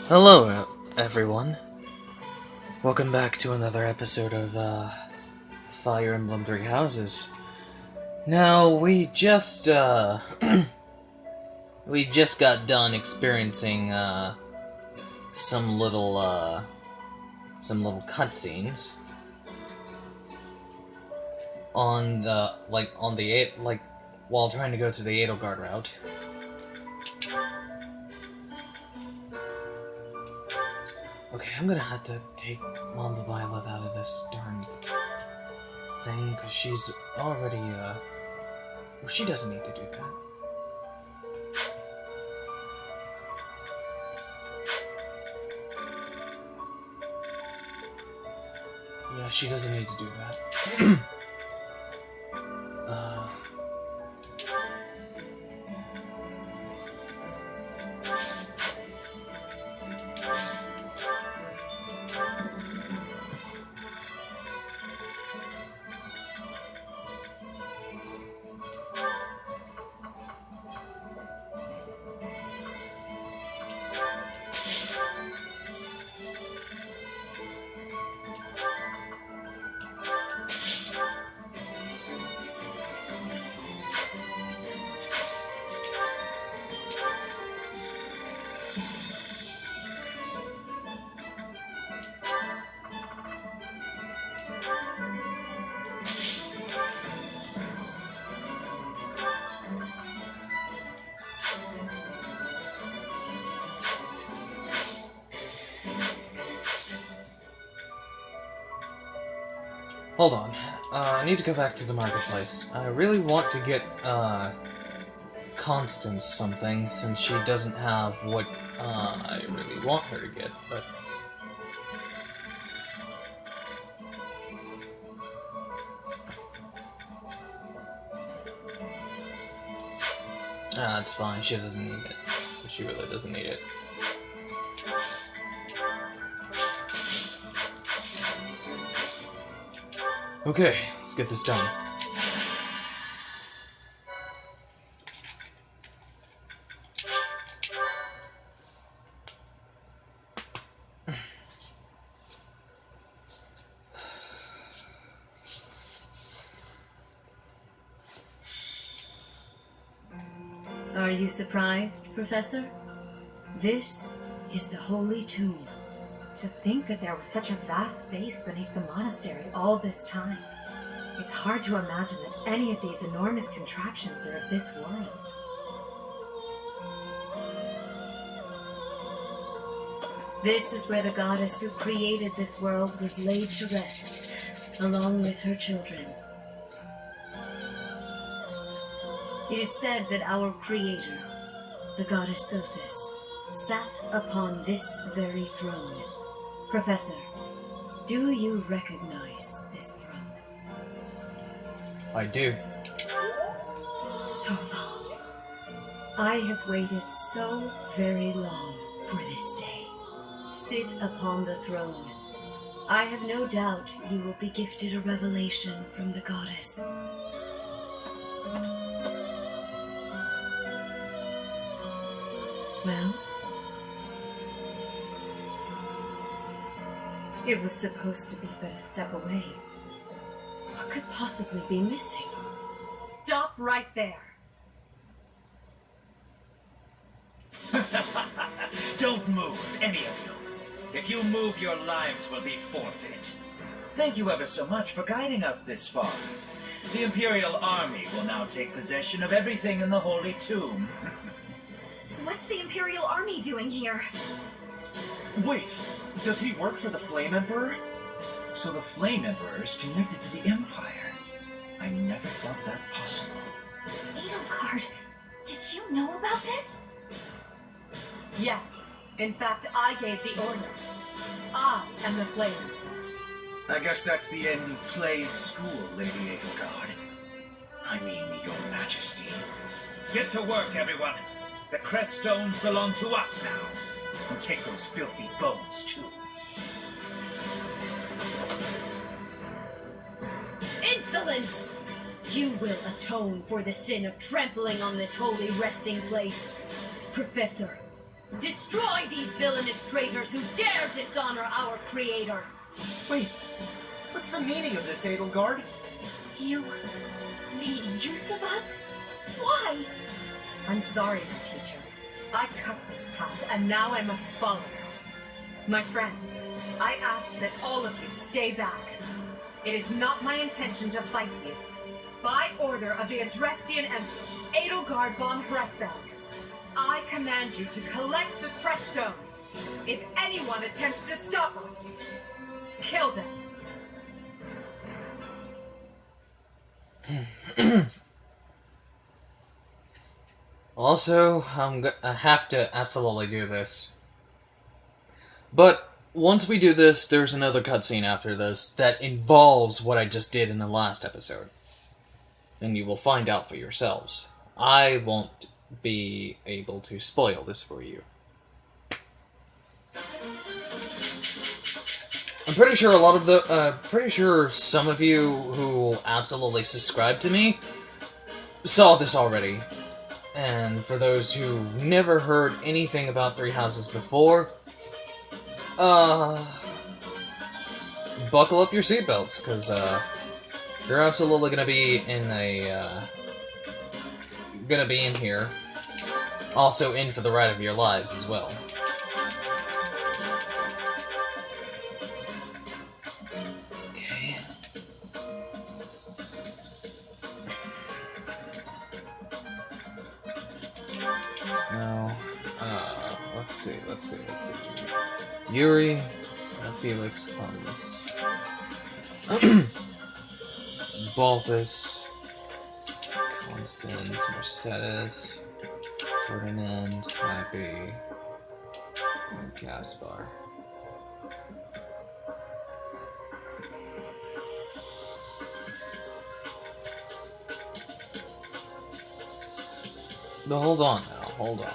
Hello, everyone. Welcome back to another episode of Fire Emblem Three Houses. Now, we just got done experiencing some little cutscenes on while trying to go to the Edelgard route. Okay, I'm gonna have to take Mama Violet out of this darn thing, because she's already, well, she doesn't need to do that. Yeah, she doesn't need to do that. Hold on. I need to go back to the marketplace. I really want to get, Constance something, since she doesn't have what, I really want her to get, but... it's fine. She doesn't need it. She really doesn't need it. Okay, let's get this done. Are you surprised, Professor? This is the Holy Tomb. To think that there was such a vast space beneath the monastery all this time. It's hard to imagine that any of these enormous contraptions are of this world. This is where the goddess who created this world was laid to rest, along with her children. It is said that our creator, the goddess Sothis, sat upon this very throne. Professor, do you recognize this throne? I do. So long. I have waited so very long for this day. Sit upon the throne. I have no doubt you will be gifted a revelation from the goddess. Well? It was supposed to be but a step away. What could possibly be missing? Stop right there! Don't move, any of you. If you move, your lives will be forfeit. Thank you ever so much for guiding us this far. The Imperial Army will now take possession of everything in the Holy Tomb. What's the Imperial Army doing here? Wait, does he work for the Flame Emperor? So the Flame Emperor is connected to the Empire. I never thought that possible. Edelgard, did you know about this? Yes. In fact, I gave the order. I am the Flame. I guess that's the end of play at school, Lady Edelgard. I mean, Your Majesty. Get to work, everyone. The crest stones belong to us now. And take those filthy bones, too. Insolence! You will atone for the sin of trampling on this holy resting place. Professor, Destroy these villainous traitors who dare dishonor our creator! Wait, what's the meaning of this, Edelgard? You made use of us? Why? I'm sorry, my teacher. I cut this path, and now I must follow it. My friends, I ask that all of you stay back. It is not my intention to fight you. By order of the Adrestian Emperor, Edelgard von Hresvelg, I command you to collect the crest stones. If anyone attempts to stop us, kill them. Also, I have to absolutely do this. But once we do this, there's another cutscene after this that involves what I just did in the last episode. And you will find out for yourselves. I won't be able to spoil this for you. I'm pretty sure pretty sure some of you who absolutely subscribe to me saw this already. And for those who never heard anything about Three Houses before, buckle up your seatbelts, because, you're absolutely gonna be in here. Also in for the ride of your lives as well. Okay. Now, let's see. Yuri, Felix, Columbus. Balthus, Constance, Mercedes, Ferdinand, Happy, and Gaspar. But hold on now, hold on.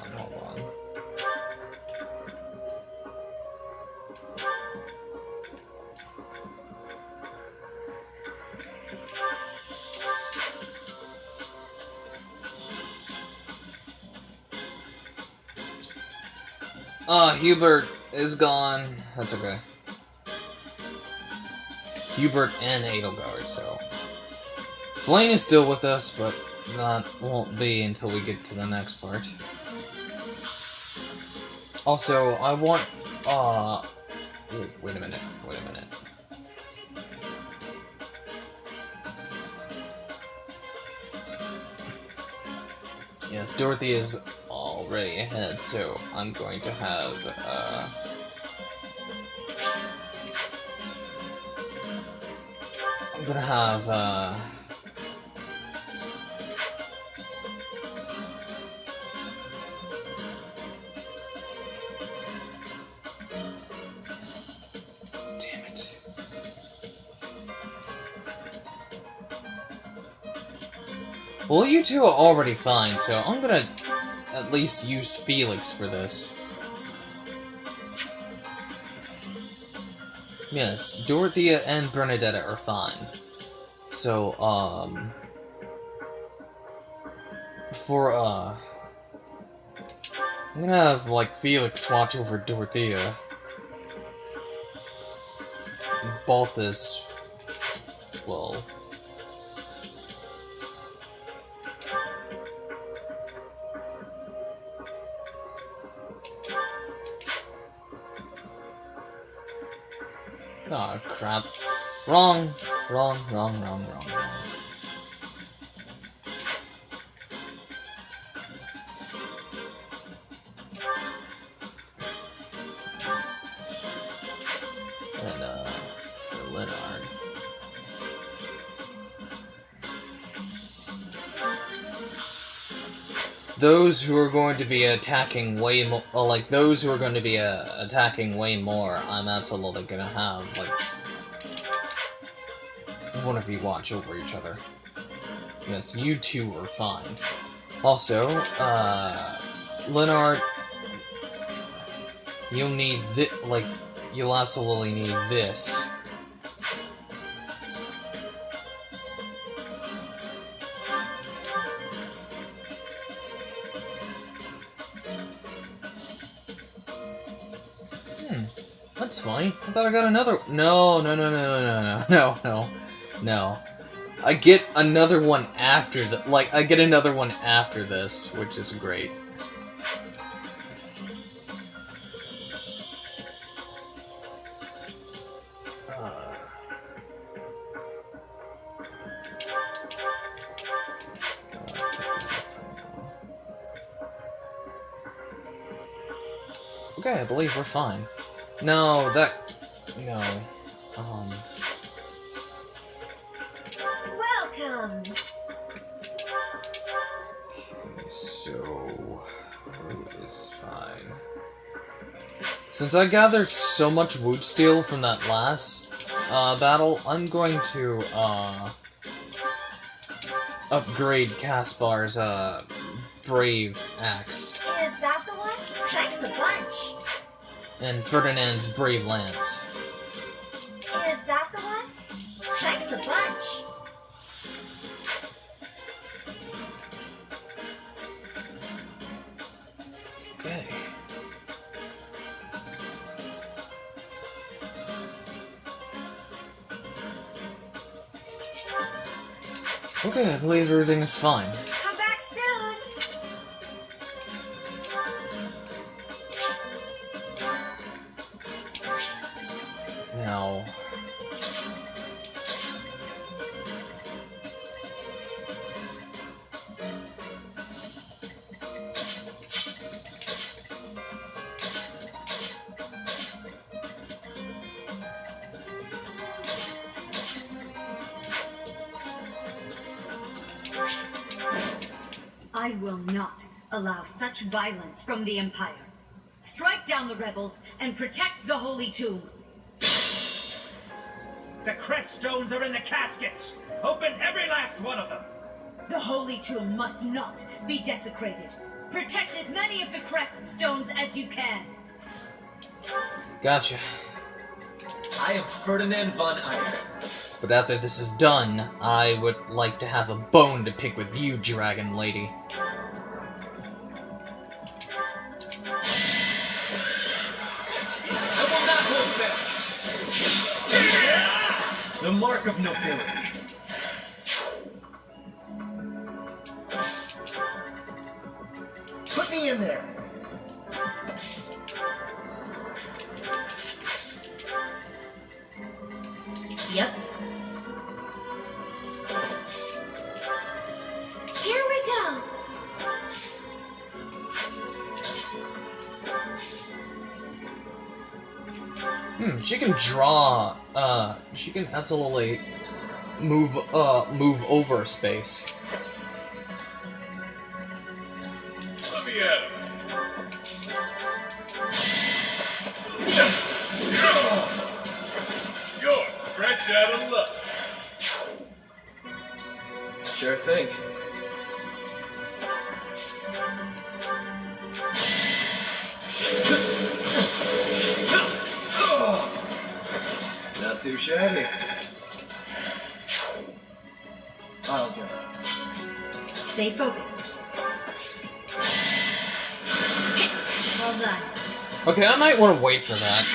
Hubert is gone. That's okay. Hubert and Edelgard, so... Flame is still with us, but that won't be until we get to the next part. Also, I want... Ooh, wait a minute. Yes, Dorothy is already ahead, so I'm going to have, damn it. Well, you two are already fine, so I'm gonna at least use Felix for this. Yes, Dorothea and Bernadetta are fine. So, I'm gonna have, like, Felix watch over Dorothea. Balthus, well... Oh, crap. Wrong. And, Leonard. Those who are going to be attacking way more, attacking way more, I'm absolutely gonna have, like, one of you watch over each other. Yes, you two are fine. Also, Leonard, you'll need you'll absolutely need this. that's funny. I thought I got another. No, no, no, no, no, no, no, no, no. I get another one after the. Like, I get another one after this, which is great. Okay, I believe we're fine. No, that... No. Welcome! Okay, so... Who is fine? Since I gathered so much wood steel from that last battle, I'm going to upgrade Caspar's Brave Axe. Is that the one? Thanks a bunch. And Ferdinand's Brave Lance. Is that the one? Thanks a bunch. Okay. Okay, I believe everything is fine. Come back soon. Now... I will not allow such violence from the Empire. Strike down the rebels and protect the Holy Tomb. The crest stones are in the caskets! Open every last one of them! The Holy Tomb must not be desecrated. Protect as many of the crest stones as you can. Gotcha. I am Ferdinand von Eyre. But after this is done, I would like to have a bone to pick with you, Dragon Lady. I will not hold back. The mark of nobility. Put me in there. Yep. Here we go. She can draw, she can absolutely move over space. Let me at him. You're fresh out of luck. Sure thing. Not too shabby. I'll go. Stay focused. Well done. Okay, I might want to wait for that.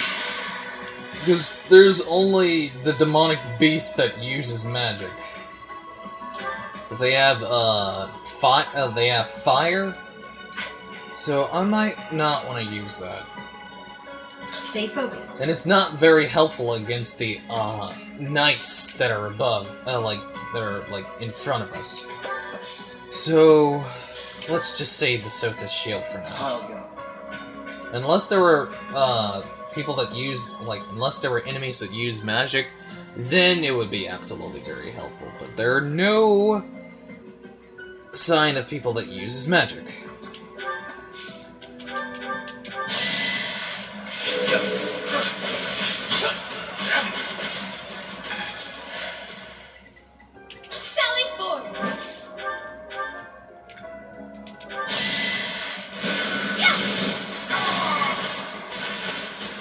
Because there's only the demonic beast that uses magic. Because they have, they have fire. So I might not want to use that. Stay focused. And it's not very helpful against the, knights that are above, that are, in front of us. So, let's just save the Sotha's shield for now. I'll go. Unless there were, people that use, unless there were enemies that use magic, then it would be absolutely very helpful. But there are no sign of people that use magic. Sally forward.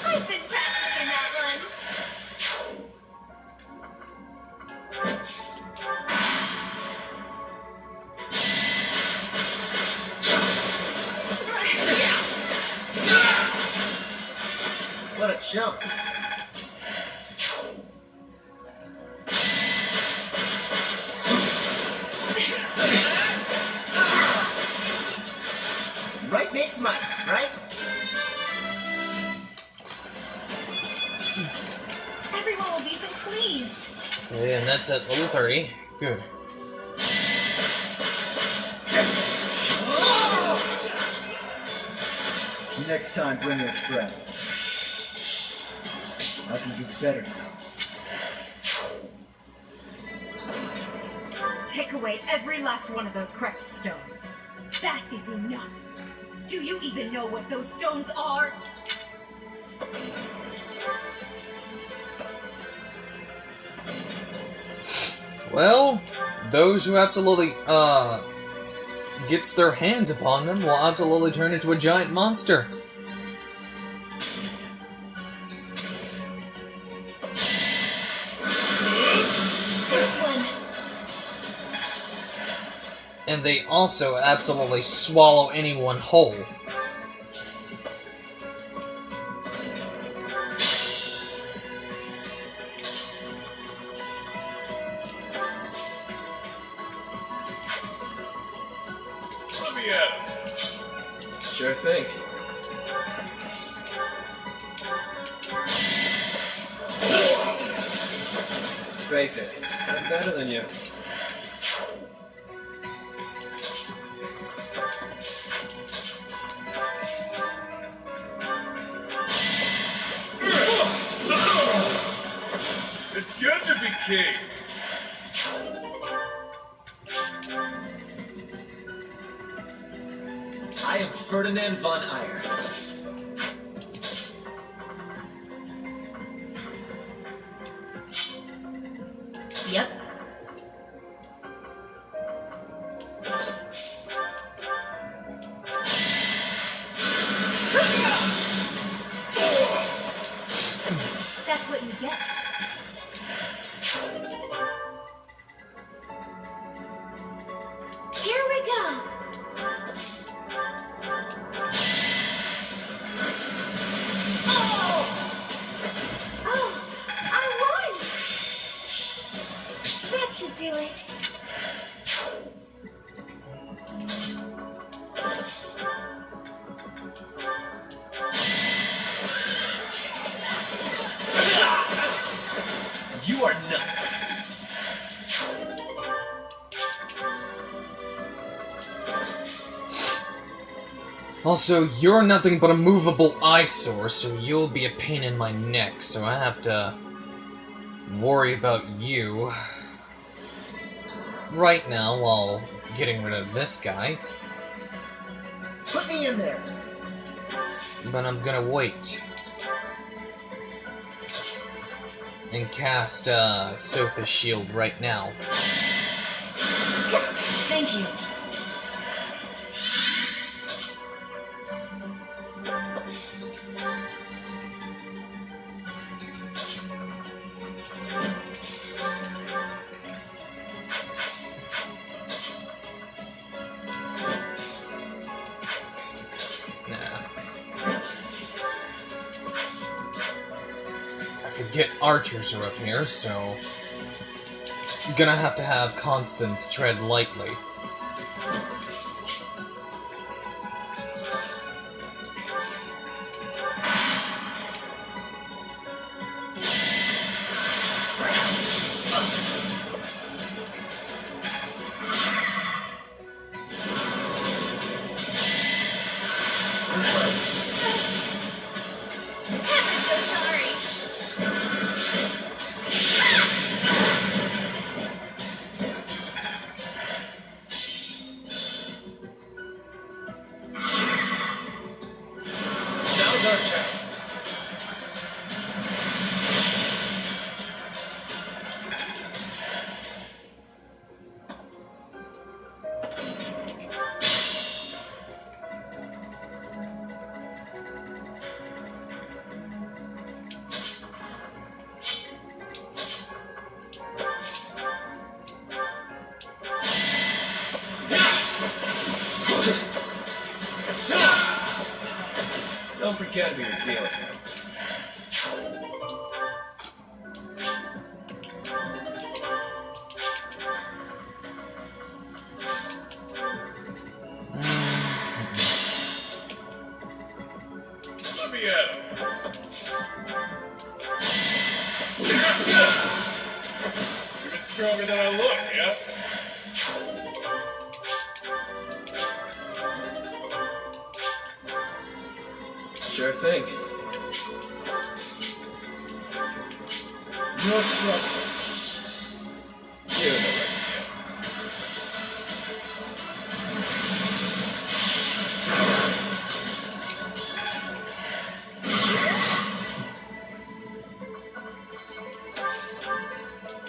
I've been practicing that one. What a jump. Right makes money, right? Everyone will be so pleased. Okay, and that's at level 30. Good. Next time, bring your friends. I can do better now. Take away every last one of those crescent stones. That is enough. Do you even know what those stones are? Well, those who absolutely, gets their hands upon them will absolutely turn into a giant monster. This one. And they also absolutely swallow anyone whole. Let me at him. Sure thing. Face it, I'm better than you. It's good to be king. I am Ferdinand von Eyre. Yep. That's what you get. Here we go. Oh, I won! That should do it. You are nothing. Also, you're nothing but a movable eyesore, so you'll be a pain in my neck, so I have to worry about you right now while getting rid of this guy. Put me in there. But I'm gonna wait and cast Sophie's Shield right now. Thank you. Forget archers are up here, so I'm gonna have to have Constance tread lightly. Now's our chance. Don't forget who you're dealing with. me at him. You've been stronger than I look, yeah? Sure thing. No trouble. You're in the right.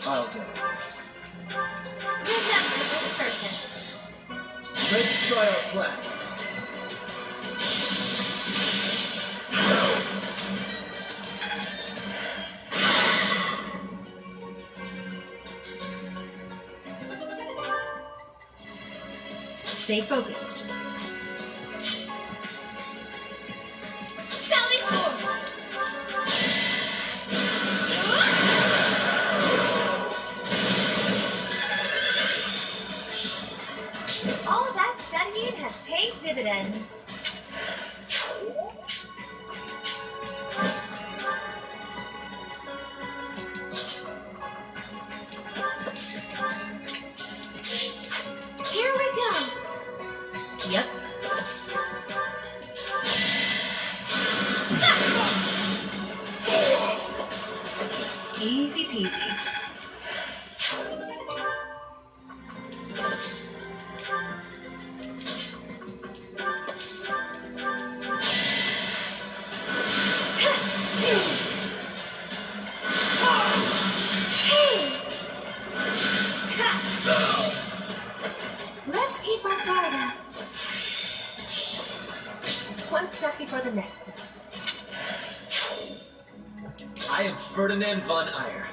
I'll go. Remember the circus. Let's try our plan. Stay focused. Sally forward! All that studying has paid dividends. Here we go. Yep. Easy peasy. Let's keep our guard up. One step before the next step. I am Ferdinand von Eyre.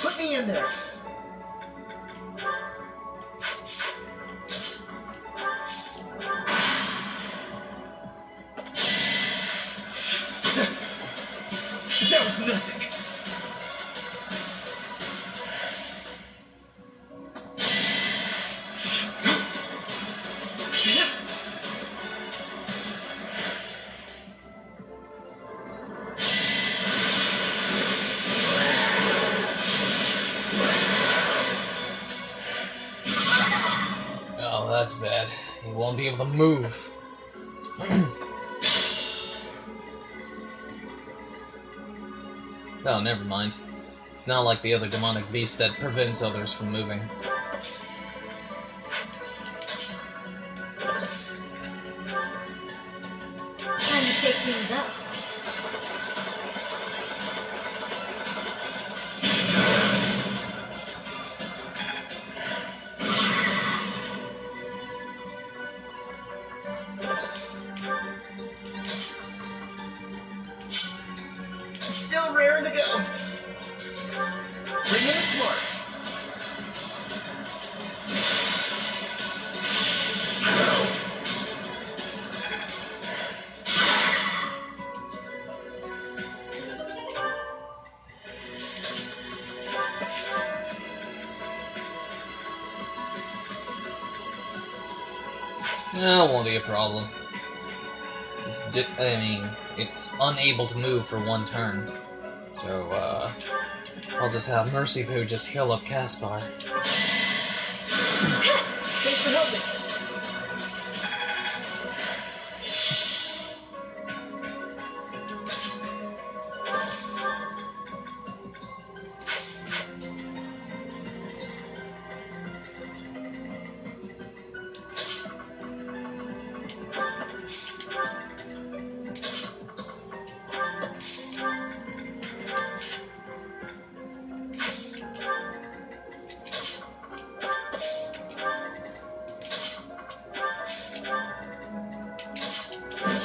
Put me in there. That was nothing. Oh, that's bad. He won't be able to move. Oh, never mind. It's not like the other demonic beast that prevents others from moving. Time to shake things up. Still raring to go. Bring in the smarts. That won't be a problem. It's unable to move for one turn. So, I'll just have Mercy Poo just heal up Caspar. Thanks for helping.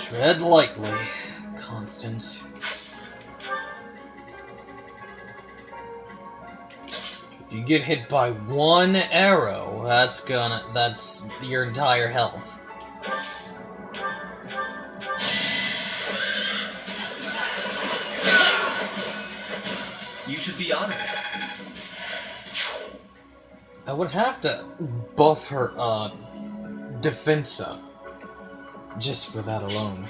Tread lightly, Constance. If you get hit by one arrow, that's your entire health. You should be honored. I would have to buff her, defense up. just for that alone.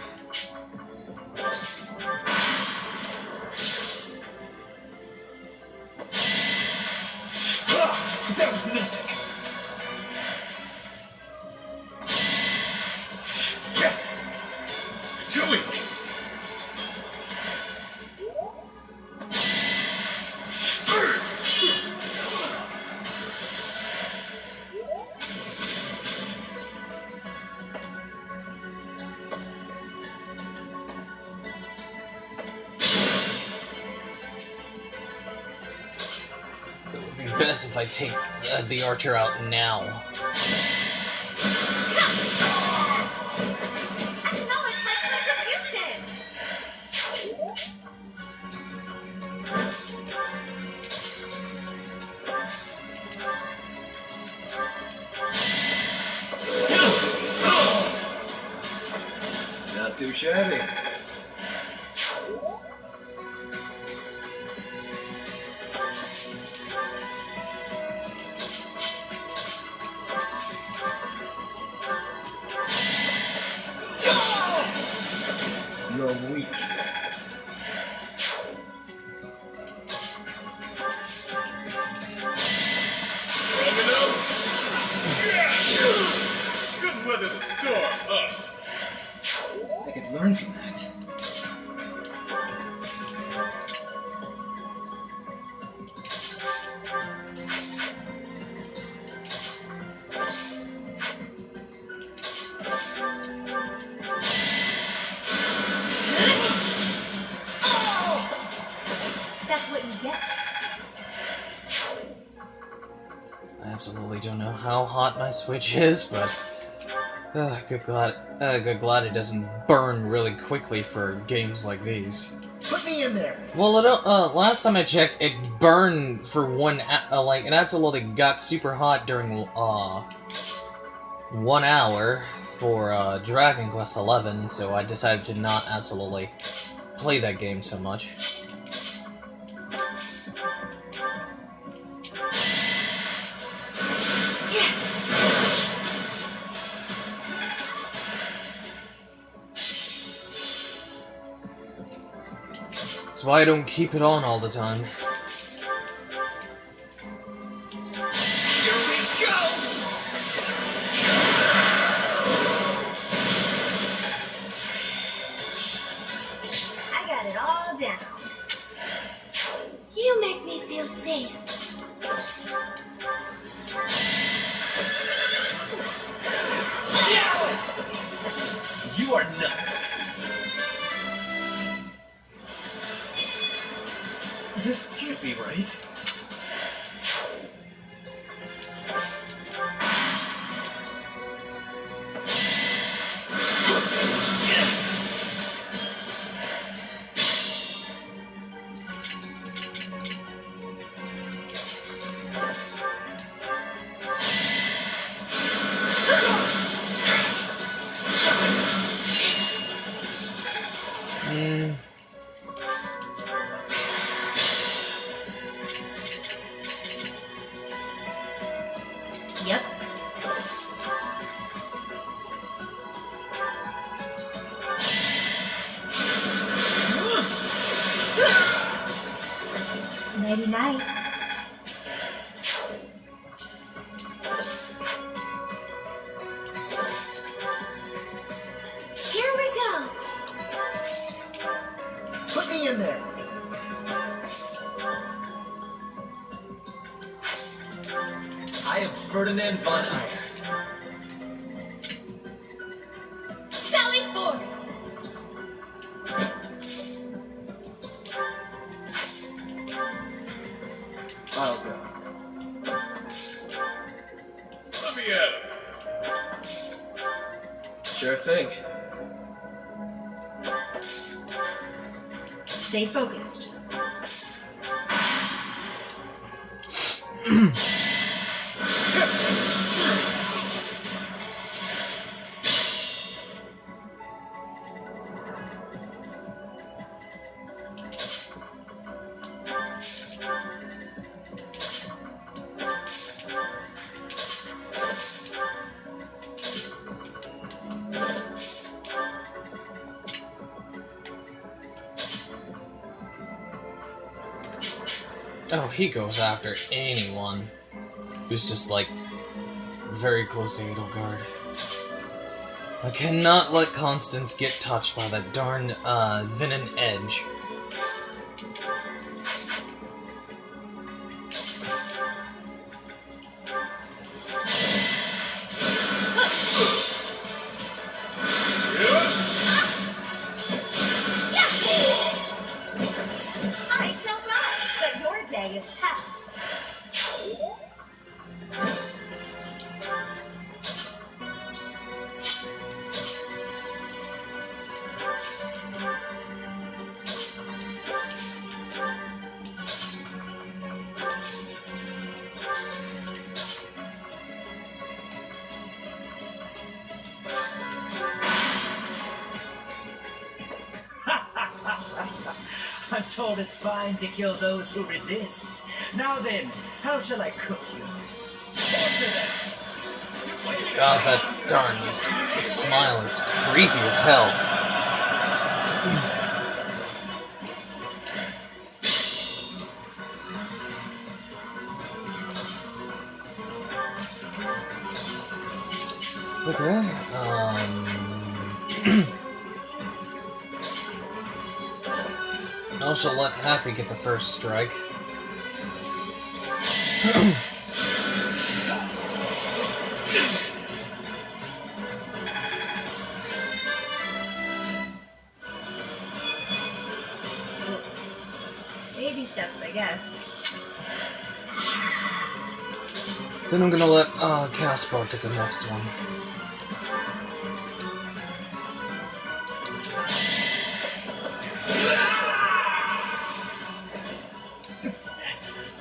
That was nothing. Too weak. It would be best if I take the archer out now. Acknowledge my contribution! Not too shabby. You're weak. Strong enough? Yeah! Couldn't weather the storm, huh? I could learn from that. That's what you get. I absolutely don't know how hot my Switch is, but good glad it doesn't burn really quickly for games like these. Put me in there. Well, last time I checked, it burned for like, it absolutely got super hot during 1 hour for Dragon Quest XI, so I decided to not absolutely play that game so much. That's why I don't keep it on all the time. Here we go! I got it all down. You make me feel safe. You are not. This can't be right. Yep. Nighty night. Here we go. Put me in there. I am Ferdinand von Eyre. Sally forth. I'll go. Let me at him. Sure thing. Stay focused. Oh, he goes after anyone who's just, like, very close to Edelgard. I cannot let Constance get touched by that darn, venom edge. I shall rise, but your day is past. I'm told it's fine to kill those who resist. Now then, how shall I cook you? Torture them! God, that darn smile is creepy as hell. Okay, I shall let Happy get the first strike. Baby steps, I guess. Then I'm gonna let Caspar get the next one.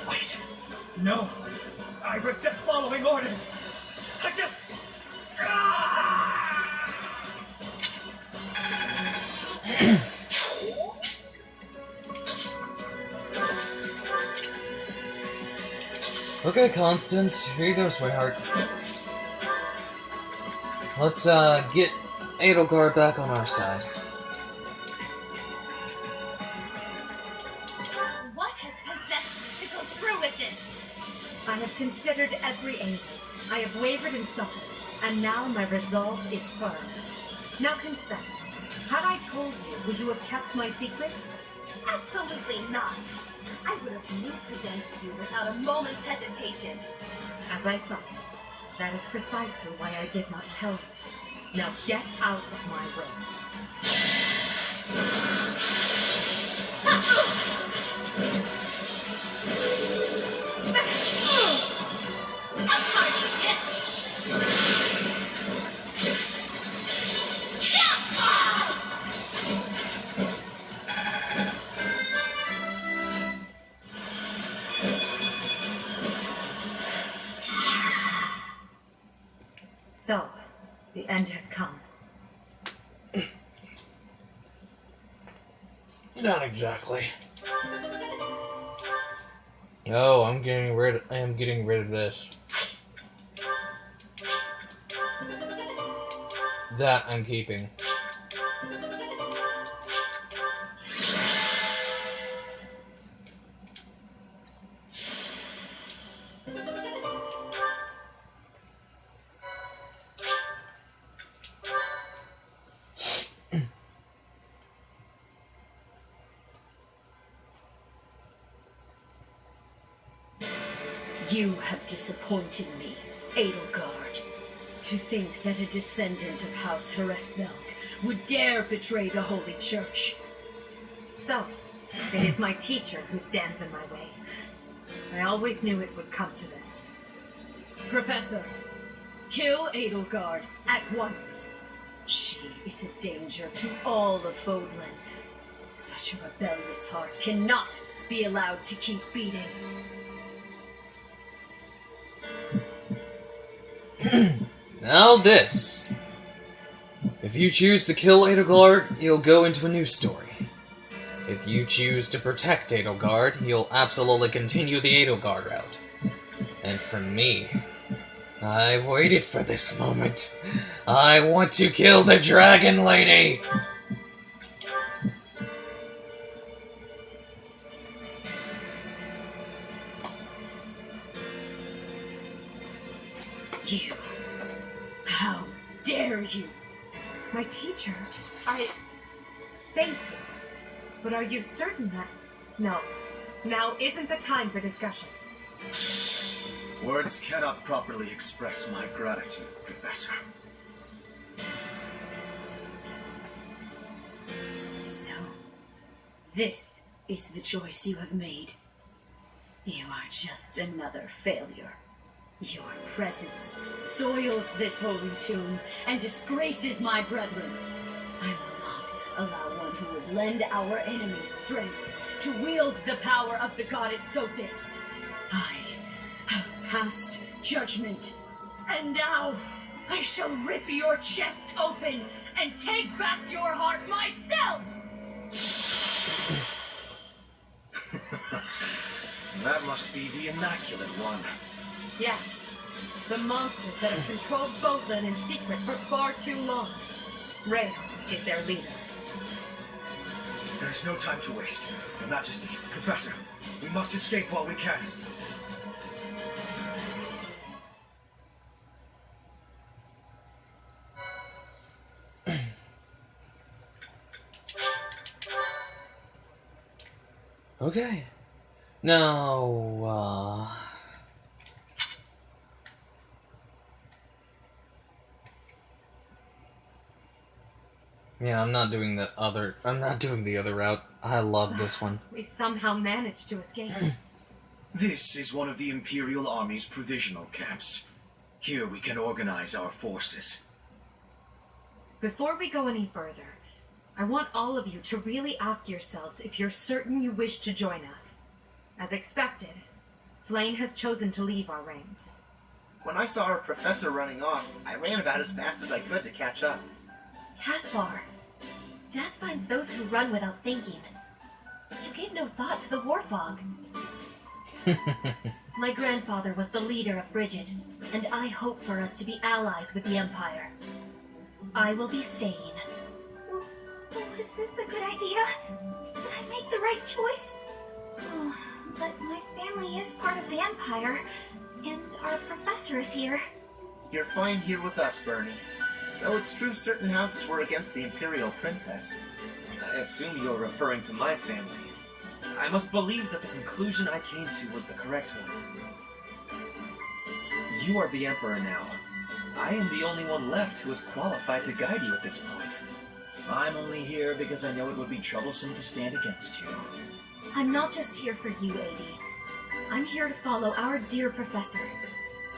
Wait. No. I was just following orders. I just... Okay, Constance, here you go, sweetheart. Let's, get Edelgard back on our side. What has possessed me to go through with this? I have considered every angle. I have wavered and suffered, and now my resolve is firm. Now confess, had I told you, would you have kept my secret? Absolutely not. I would have moved against you without a moment's hesitation. As I thought. That is precisely why I did not tell you. Now get out of my So, the end has come. Not exactly. Oh, I am getting rid of this. That I'm keeping. You have disappointed me, Edelgard. To think that a descendant of House Hresmelk would dare betray the Holy Church. So, it is my teacher who stands in my way. I always knew it would come to this. Professor, kill Edelgard at once. She is a danger to all of Fodlan. Such a rebellious heart cannot be allowed to keep beating. Now this. If you choose to kill Edelgard, you'll go into a new story. If you choose to protect Edelgard, you'll absolutely continue the Edelgard route. And for me, I waited for this moment. I want to kill the Dragon Lady! How dare you? My teacher, Thank you. But are you certain that... No. Now isn't the time for discussion. Words cannot properly express my gratitude, Professor. So, this is the choice you have made. You are just another failure. Your presence soils this holy tomb and disgraces my brethren. I will not allow one who would lend our enemies strength to wield the power of the goddess Sothis. I have passed judgment, and now I shall rip your chest open and take back your heart myself! That must be the Immaculate One. Yes. The monsters that have controlled Bodlin in secret for far too long. Rhea is their leader. There's no time to waste. Your Majesty, Professor, we must escape while we can. Okay. Now, yeah, I'm not doing the other route. I love this one. We somehow managed to escape. This is one of the Imperial Army's provisional camps. Here we can organize our forces. Before we go any further, I want all of you to really ask yourselves if you're certain you wish to join us. As expected, Flame has chosen to leave our ranks. When I saw our professor running off, I ran about as fast as I could to catch up. Caspar, death finds those who run without thinking. You gave no thought to the war fog. My grandfather was the leader of Bridget, and I hope for us to be allies with the Empire. I will be staying. Was this a good idea? Did I make the right choice? Oh, but my family is part of the Empire, and our professor is here. You're fine here with us, Bernie. Though it's true certain houses were against the Imperial Princess. I assume you're referring to my family. I must believe that the conclusion I came to was the correct one. You are the Emperor now. I am the only one left who is qualified to guide you at this point. I'm only here because I know it would be troublesome to stand against you. I'm not just here for you, Adie. I'm here to follow our dear professor.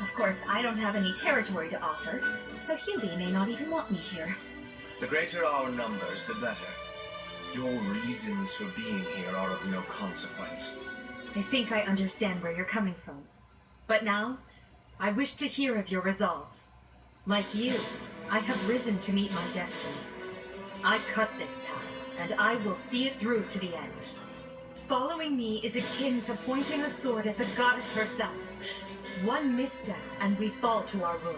Of course, I don't have any territory to offer, so Hubie may not even want me here. The greater our numbers, the better. Your reasons for being here are of no consequence. I think I understand where you're coming from. But now, I wish to hear of your resolve. Like you, I have risen to meet my destiny. I cut this path, and I will see it through to the end. Following me is akin to pointing a sword at the goddess herself. One misstep, and we fall to our ruin.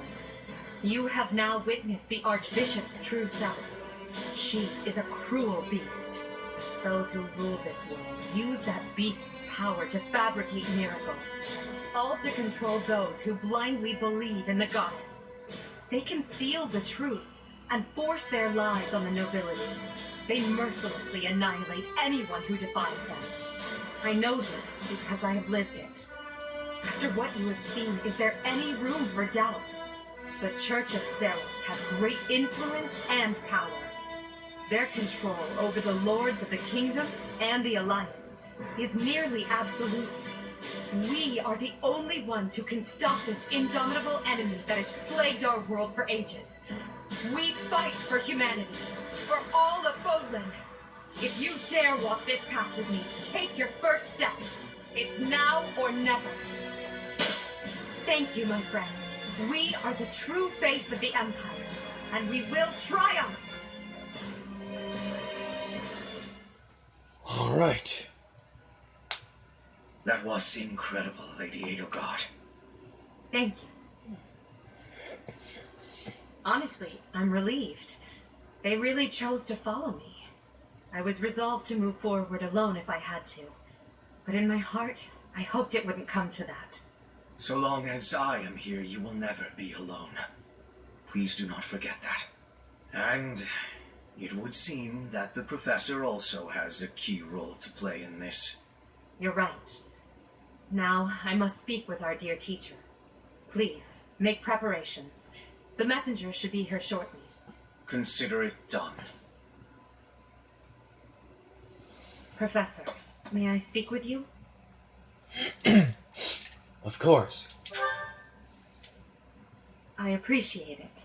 You have now witnessed the Archbishop's true self. She is a cruel beast. Those who rule this world use that beast's power to fabricate miracles, all to control those who blindly believe in the goddess. They conceal the truth and force their lies on the nobility. They mercilessly annihilate anyone who defies them. I know this because I have lived it. After what you have seen, is there any room for doubt? The Church of Ceres has great influence and power. Their control over the lords of the kingdom and the Alliance is nearly absolute. We are the only ones who can stop this indomitable enemy that has plagued our world for ages. We fight for humanity, for all of Bodlin. If you dare walk this path with me, take your first step. It's now or never. Thank you, my friends. We are the true face of the Empire, and we will triumph! All right. That was incredible, Lady Edelgard. Thank you. Honestly, I'm relieved. They really chose to follow me. I was resolved to move forward alone if I had to. But in my heart, I hoped it wouldn't come to that. So long as I am here, you will never be alone. Please do not forget that. And it would seem that the professor also has a key role to play in this. You're right. Now, I must speak with our dear teacher. Please, make preparations. The messenger should be here shortly. Consider it done. Professor, may I speak with you? Of course. I appreciate it.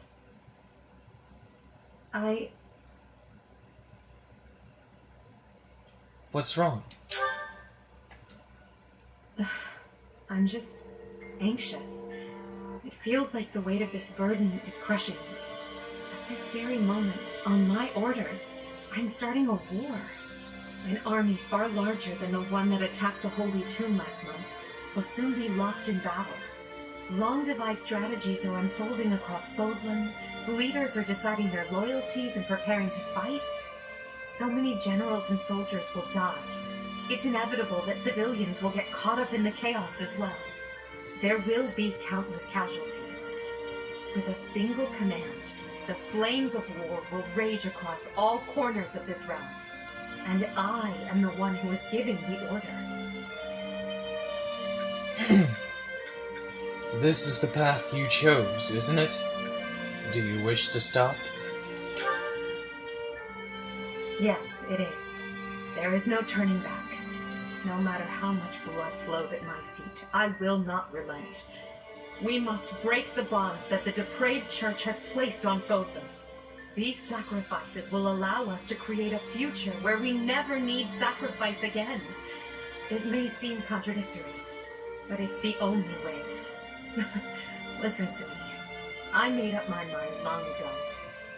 What's wrong? I'm just anxious. It feels like the weight of this burden is crushing me. At this very moment, on my orders, I'm starting a war. An army far larger than the one that attacked the Holy Tomb last month will soon be locked in battle. Long-devised strategies are unfolding across Fodlan. Leaders are deciding their loyalties and preparing to fight. So many generals and soldiers will die. It's inevitable that civilians will get caught up in the chaos as well. There will be countless casualties. With a single command, the flames of war will rage across all corners of this realm. And I am the one who is giving the order. This is the path you chose, isn't it? Do you wish to stop? Yes, it is. There is no turning back. No matter how much blood flows at my feet, I will not relent. We must break the bonds that the depraved church has placed on Fodlan. These sacrifices will allow us to create a future where we never need sacrifice again. It may seem contradictory, but it's the only way. Listen to me. I made up my mind long ago.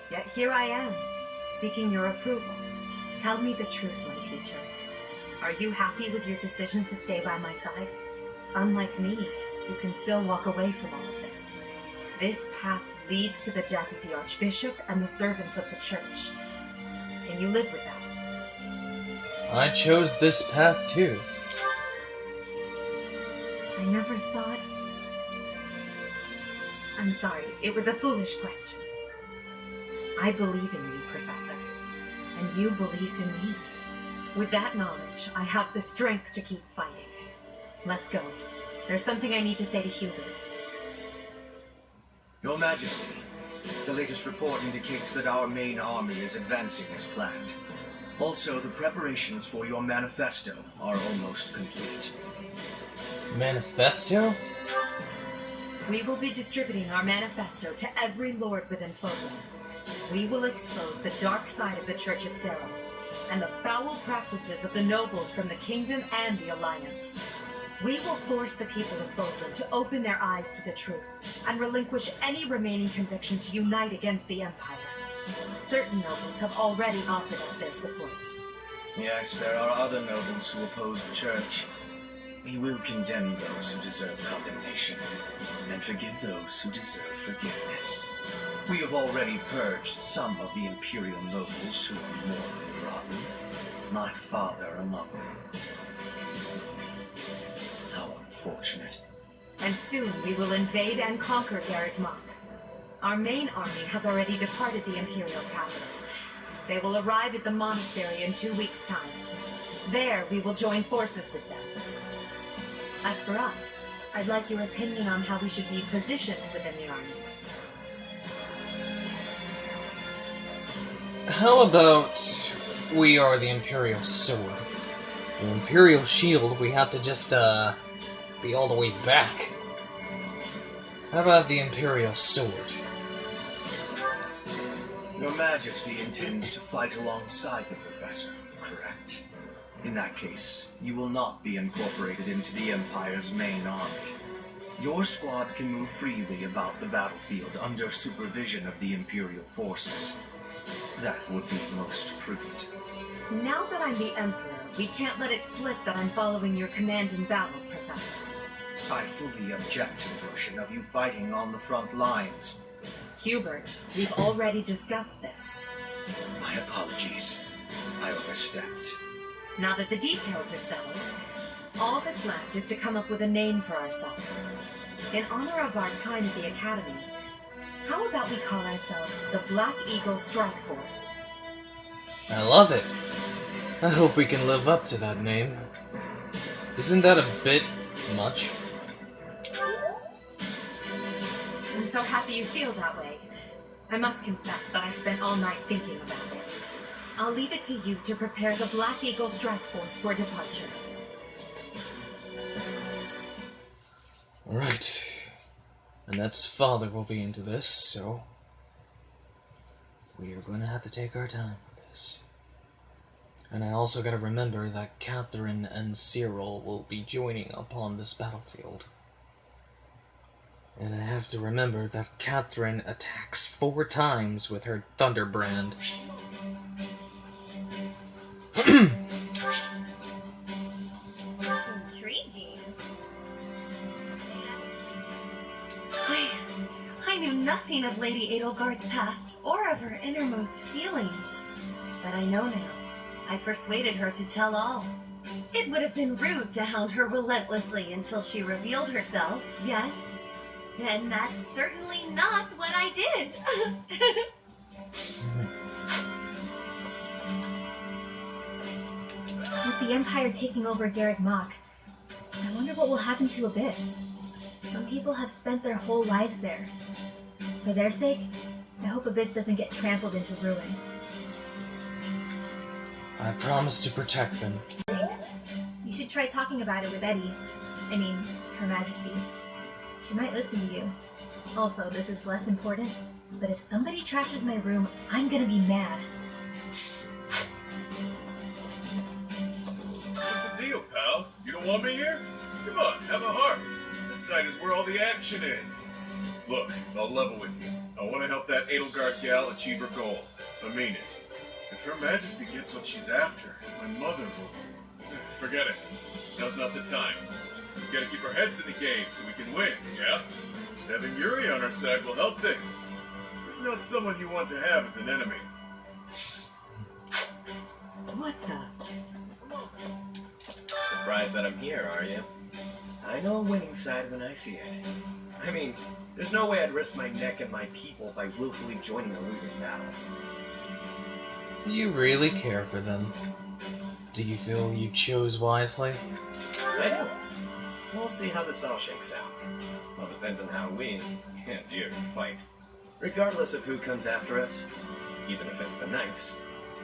Yet here I am, seeking your approval. Tell me the truth, my teacher. Are you happy with your decision to stay by my side? Unlike me, you can still walk away from all of this. This path leads to the death of the Archbishop and the servants of the Church. Can you live with that? I chose this path too. I never thought... I'm sorry, it was a foolish question. I believe in you, Professor, and you believed in me. With that knowledge, I have the strength to keep fighting. Let's go. There's something I need to say to Hubert. Your Majesty, the latest report indicates that our main army is advancing as planned. Also, the preparations for your manifesto are almost complete. Manifesto? We will be distributing our manifesto to every lord within Fodlan. We will expose the dark side of the Church of Seros and the foul practices of the nobles from the Kingdom and the Alliance. We will force the people of Fodlan to open their eyes to the truth and relinquish any remaining conviction to unite against the Empire. Certain nobles have already offered us their support. Yes, there are other nobles who oppose the Church. We will condemn those who deserve condemnation, and forgive those who deserve forgiveness. We have already purged some of the Imperial nobles who are morally rotten, my father among them. How unfortunate. And soon we will invade and conquer Garreg Mach. Our main army has already departed the Imperial capital. They will arrive at the monastery in 2 weeks' time. There we will join forces with them. As for us, I'd like your opinion on how we should be positioned within the army. How about we are the Imperial Sword? The Imperial Shield, we have to just, be all the way back. How about the Imperial Sword? Your Majesty intends to fight alongside the Professor, correct? In that case, you will not be incorporated into the Empire's main army. Your squad can move freely about the battlefield under supervision of the Imperial forces. That would be most prudent. Now that I'm the Emperor, we can't let it slip that I'm following your command in battle, Professor. I fully object to the notion of you fighting on the front lines. Hubert, we've already discussed this. My apologies. I overstepped. Now that the details are settled, all that's left is to come up with a name for ourselves. In honor of our time at the Academy, How about we call ourselves the Black Eagle Strike Force? I love it. I hope we can live up to that name. Isn't that a bit much? I'm so happy you feel that way. I must confess that I spent all night thinking about it. I'll leave it to you to prepare the Black Eagle Strike Force for departure. Right. Annette's father will be into this, so we are going to have to take our time with this. And I also gotta remember that Catherine and Cyril will be joining upon this battlefield. And I have to remember that Catherine attacks 4 times with her Thunderbrand. Intriguing. I knew nothing of Lady Edelgard's past or of her innermost feelings. But I know now. I persuaded her to tell all. It would have been rude to hound her relentlessly until she revealed herself, yes? Then that's certainly not what I did. With the Empire taking over Garrett Mach, I wonder what will happen to Abyss. Some people have spent their whole lives there. For their sake, I hope Abyss doesn't get trampled into ruin. I promise to protect them. Thanks. You should try talking about it with Eddie. I mean, Her Majesty. She might listen to you. Also, this is less important, but if somebody trashes my room, I'm gonna be mad. What's the deal, pal? You don't want me here? Come on, have a heart. This site is where all the action is. Look, I'll level with you. I want to help that Edelgard gal achieve her goal. I mean it. If Her Majesty gets what she's after, my mother will... Forget it. Now's not the time. We gotta keep our heads in the game so we can win, yeah? Having Yuri on our side will help things. He's not someone you want to have as an enemy. What the? Surprised that I'm here, are you? I know a winning side when I see it. I mean, there's no way I'd risk my neck and my people by willfully joining a losing battle. Do you really care for them? Do you feel you chose wisely? I do. We'll see how this all shakes out. Well, depends on how we, and you, fight. Regardless of who comes after us, even if it's the Knights,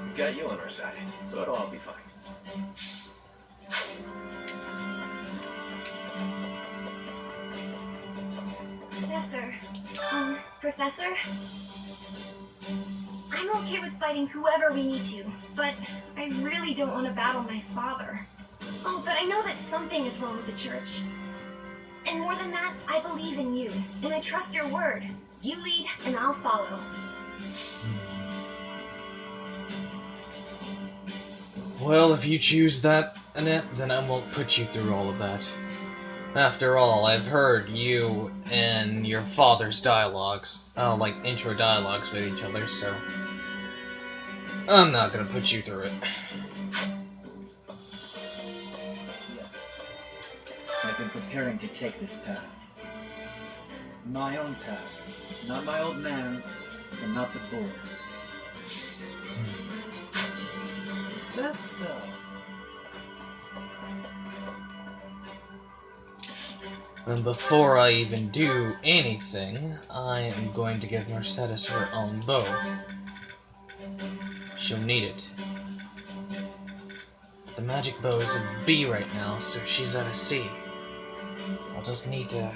we've got you on our side, so it'll all be fine. Professor? I'm okay with fighting whoever we need to, but I really don't want to battle my father. Oh, but I know that something is wrong with the church. And more than that, I believe in you, and I trust your word. You lead, and I'll follow. Well, if you choose that, Annette, then I won't put you through all of that. After all, I've heard you and your father's dialogues, like intro dialogues with each other, so I'm not gonna put you through it. Yes. I've been preparing to take this path. My own path. Not my old man's, and not the bull's. That's so. And before I even do anything, I am going to give Mercedes her own bow. She'll need it. The magic bow is a B right now, so she's at a C. I'll just need to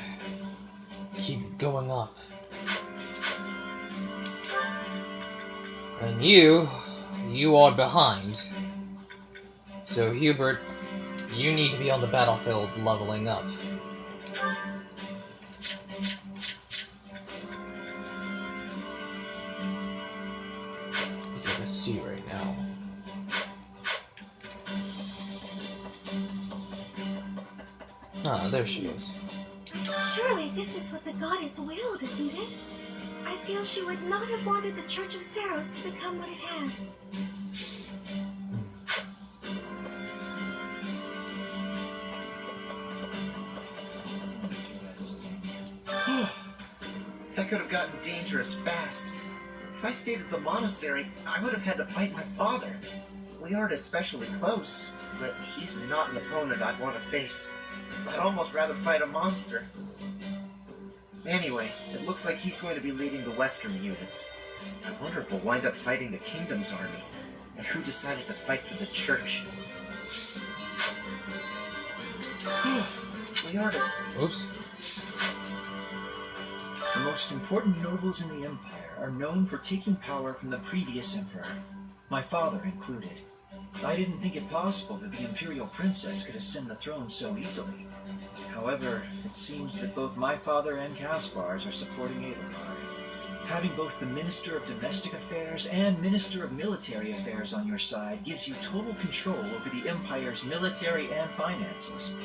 keep going up. And you are behind. So Hubert, you need to be on the battlefield leveling up. He's at a C right now. Ah, there she is. Surely this is what the goddess willed, isn't it? I feel she would not have wanted the Church of Saros to become what it has. That could have gotten dangerous adventurous fast. If I stayed at the monastery, I would have had to fight my father. We aren't especially close, but he's not an opponent I'd want to face. I'd almost rather fight a monster. Anyway, it looks like he's going to be leading the western units. I wonder if we'll wind up fighting the Kingdom's army, and who decided to fight for the church. We aren't as... Oops. The most important nobles in the Empire are known for taking power from the previous emperor, my father included. I didn't think it possible that the Imperial Princess could ascend the throne so easily. However, it seems that both my father and Caspar's are supporting Edelgard. Having both the Minister of Domestic Affairs and Minister of Military Affairs on your side gives you total control over the Empire's military and finances.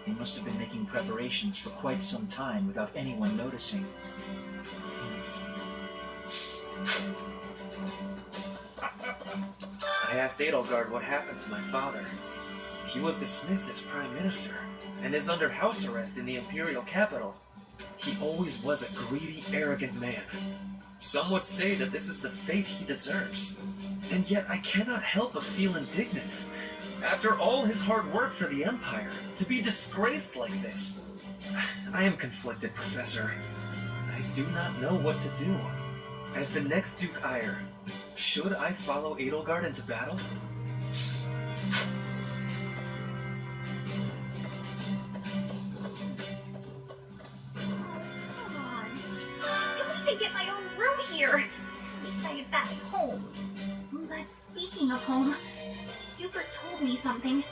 They must have been making preparations for quite some time without anyone noticing. I asked Edelgard what happened to my father. He was dismissed as Prime Minister, and is under house arrest in the Imperial capital. He always was a greedy, arrogant man. Some would say that this is the fate he deserves. And yet I cannot help but feel indignant. After all his hard work for the Empire, to be disgraced like this. I am conflicted, Professor. I do not know what to do. As the next Duke Ire, should I follow Edelgard into battle? Come on. I don't even get my own room here. At least I get that at home. But speaking of home, Hubert told me something.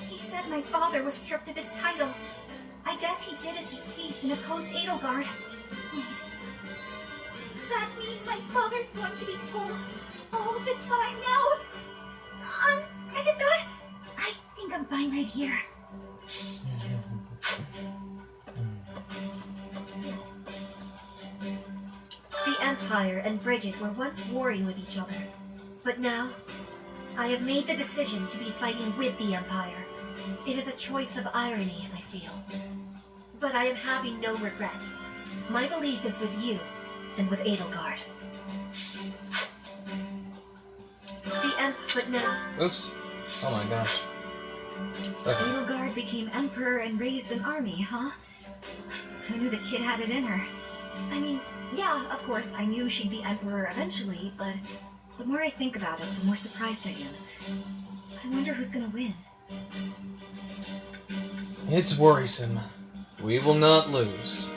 He said my father was stripped of his title. I guess he did as he pleased and opposed Edelgard. Wait. Does that mean my father's going to be home all the time now? On second thought, I think I'm fine right here. Yes. The Empire and Bridget were once warring with each other, but now I have made the decision to be fighting with the Empire. It is a choice of irony, I feel. But I am having no regrets. My belief is with you and with Edelgard. But now... Oops. Oh my gosh. Okay. Edelgard became emperor and raised an army, huh? I knew the kid had it in her. I mean, yeah, of course, I knew she'd be emperor eventually, but the more I think about it, the more surprised I am. I wonder who's gonna win. It's worrisome. We will not lose.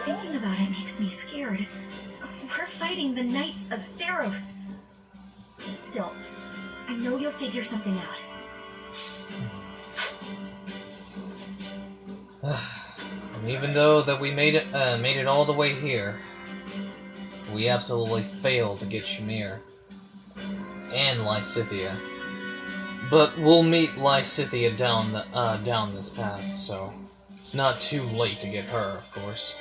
Thinking about it makes me scared. We're fighting the Knights of Saros. Still, I know you'll figure something out. And even though that we made it all the way here, we absolutely failed to get Shamir and Lysithea. But we'll meet Lysithea down this path, so it's not too late to get her, of course.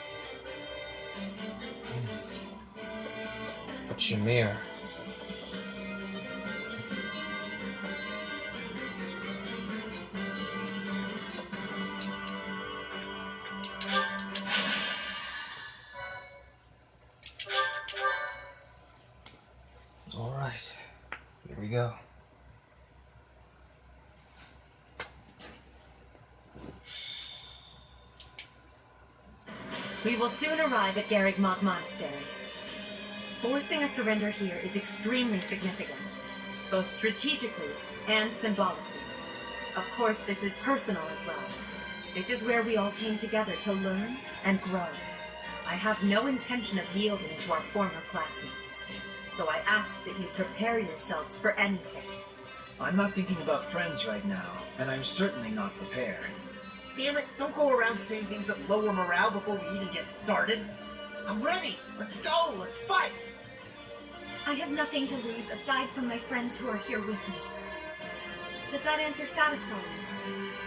But Shamir... Alright, here we go. We will soon arrive at Garrigmog Monastery. Forcing a surrender here is extremely significant, both strategically and symbolically. Of course, this is personal as well. This is where we all came together to learn and grow. I have no intention of yielding to our former classmates, so I ask that you prepare yourselves for anything. I'm not thinking about friends right now, and I'm certainly not prepared. Damn it, don't go around saying things that lower morale before we even get started. I'm ready. Let's go. Let's fight. I have nothing to lose aside from my friends who are here with me. Does that answer satisfy you?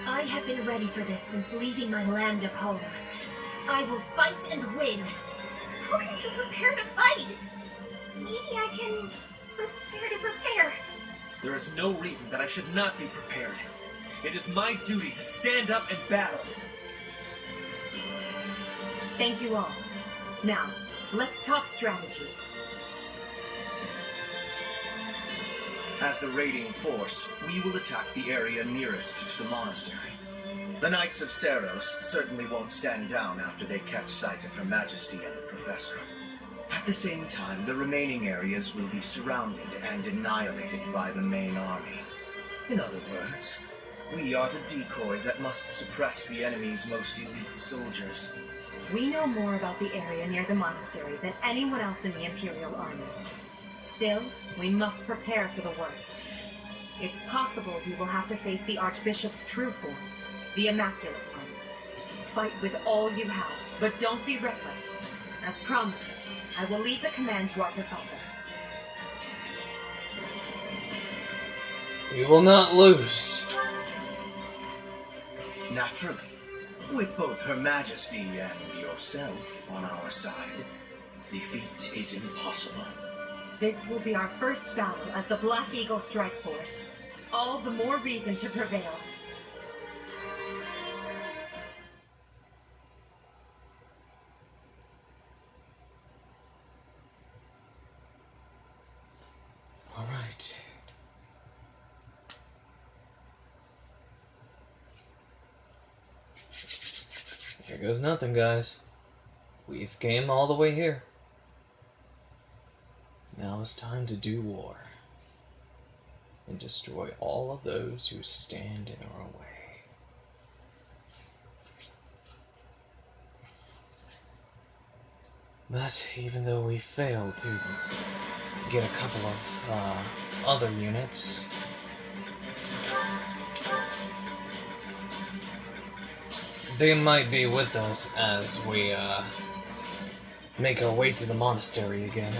I have been ready for this since leaving my land of home. I will fight and win. How can you prepare to fight? Maybe I can prepare to prepare. There is no reason that I should not be prepared. It is my duty to stand up and battle. Thank you all. Now, Let's talk strategy. As the raiding force, we will attack the area nearest to the monastery. The Knights of Seros certainly won't stand down after they catch sight of Her Majesty and the Professor. At the same time, the remaining areas will be surrounded and annihilated by the main army. In other words, we are the decoy that must suppress the enemy's most elite soldiers. We know more about the area near the monastery than anyone else in the Imperial Army. Still, we must prepare for the worst. It's possible we will have to face the Archbishop's true form, the Immaculate One. Fight with all you have, but don't be reckless. As promised, I will leave the command to our professor. We will not lose. Naturally, with both Her Majesty and yourself on our side, defeat is impossible. This will be our first battle as the Black Eagle Strike Force. All the more reason to prevail. All right. Here goes nothing, guys. We've came all the way here. Now it's time to do war and destroy all of those who stand in our way. But even though we failed to get a couple of other units, they might be with us as we make our way to the monastery again.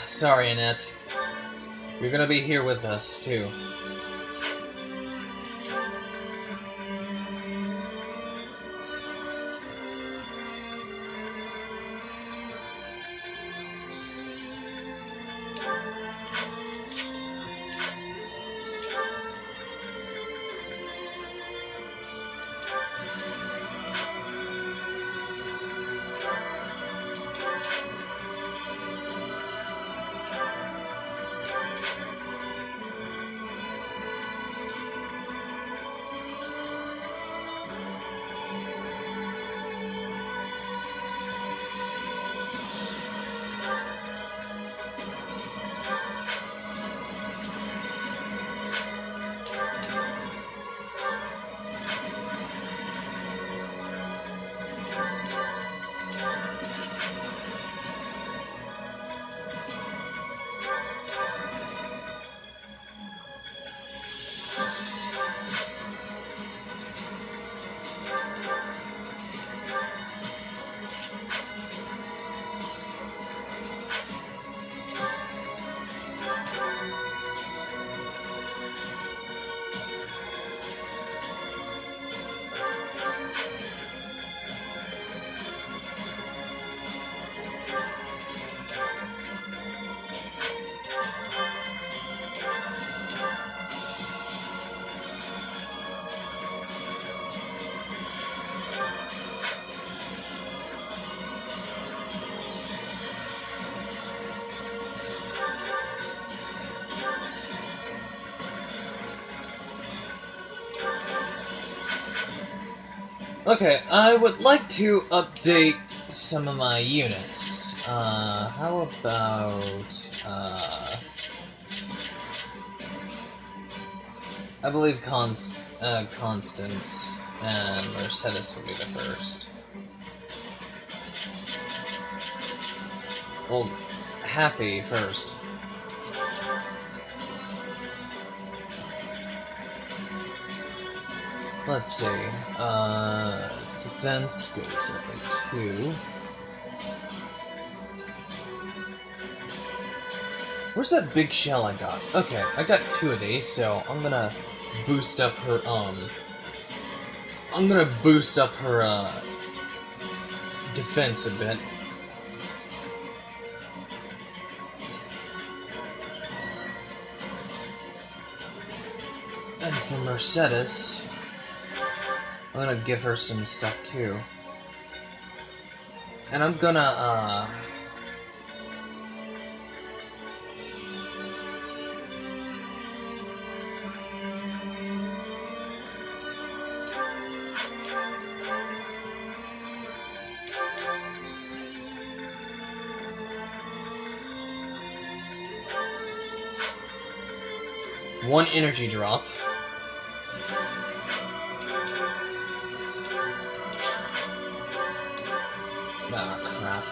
Sorry, Annette. You're gonna be here with us, too. Okay, I would like to update some of my units. How about, I believe Constance and Mercedes will be the first. Well, Happy first. Let's see. Defense goes up by 2. Where's that big shell I got? Okay, I got 2 of these, so I'm gonna boost up her, defense a bit. And for Mercedes, I'm gonna give her some stuff too. And I'm gonna, one energy drop. Ah, crap.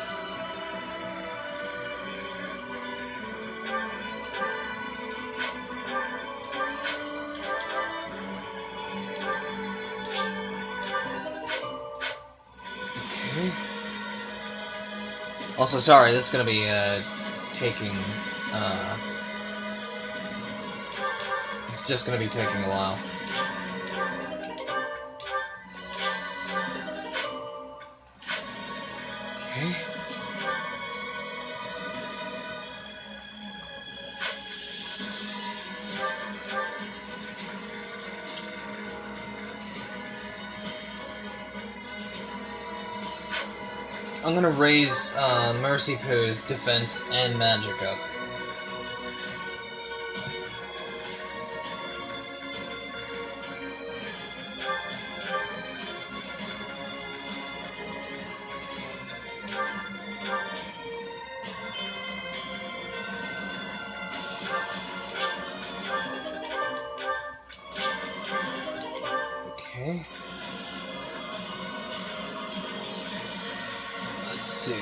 Okay. Also, sorry, this is gonna be, taking, it's just gonna be taking a while. Okay. I'm gonna raise Mercy Poo's defense and magic up. Okay. Let's see.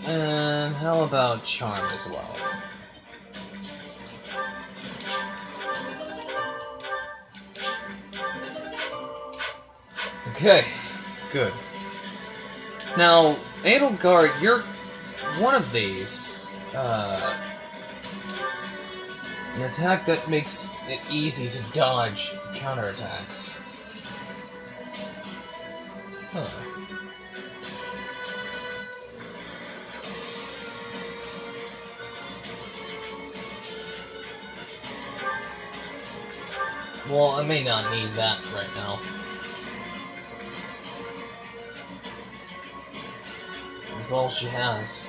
And how about charm as well? Okay, good. Now, Edelgard, you're one of these. An attack that makes it easy to dodge counterattacks. Huh. Well, I may not need that right now. That's all she has.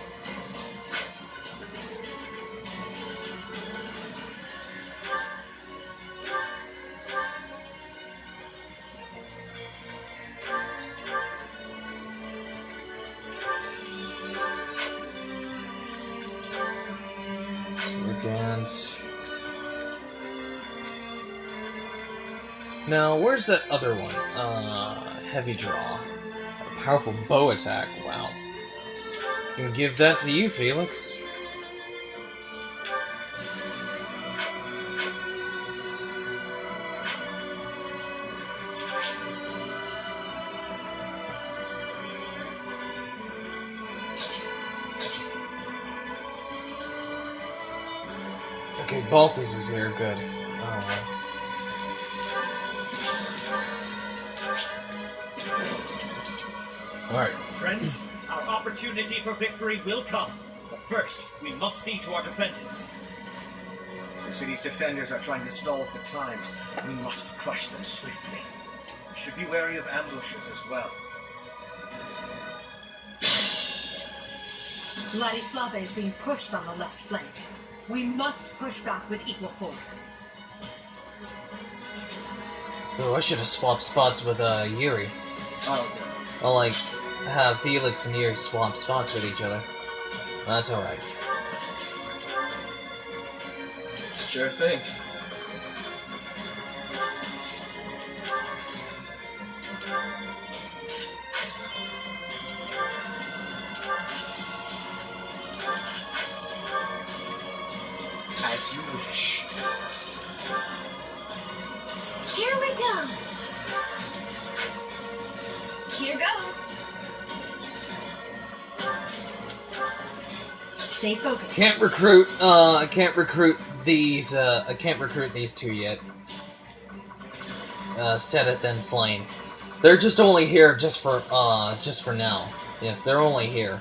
Sword dance. Now, where's that other one? Heavy draw. A powerful bow attack. Wow. Can give that to you, Felix. Okay, Balthus is here. Good. Alright. Friends, our opportunity for victory will come. But first, we must see to our defenses. The city's defenders are trying to stall for time. We must crush them swiftly. We should be wary of ambushes as well. Ladislave is being pushed on the left flank. We must push back with equal force. Oh, I should have swapped spots with Yuri. Oh, I'll like have Felix and Yuri swap spots with each other. That's alright. sure thing. As you wish. Here we go. Here goes. Stay focused. Can't recruit. I can't recruit these. I can't recruit these two yet. Set it then Flame. They're just only here just for now. Yes, they're only here.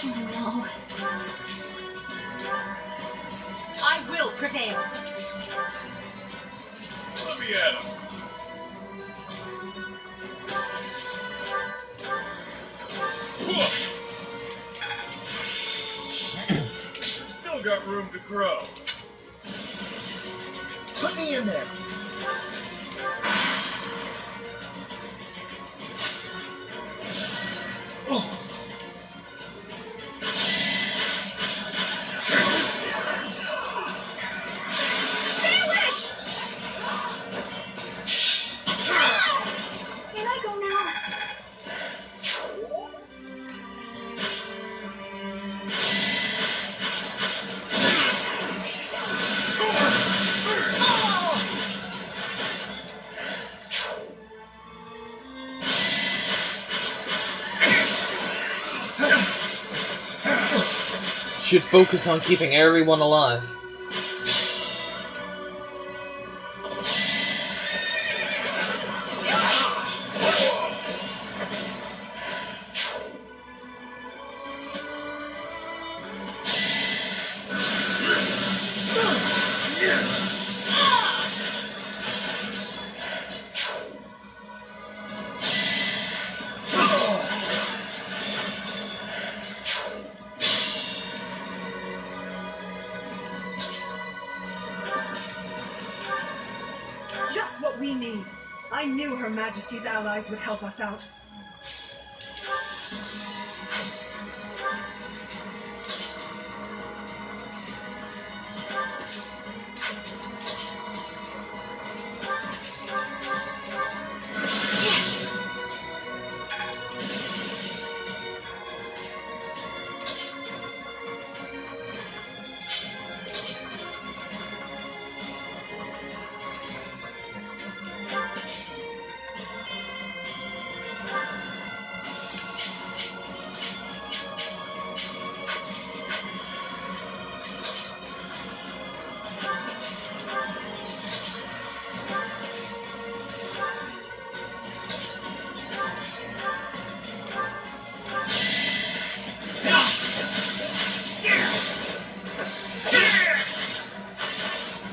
Oh no. I will prevail. Let me at him. Still got room to grow. Put me in there. Oh. Can I go now? Should focus on keeping everyone alive. Just what we need. I knew Her Majesty's allies would help us out.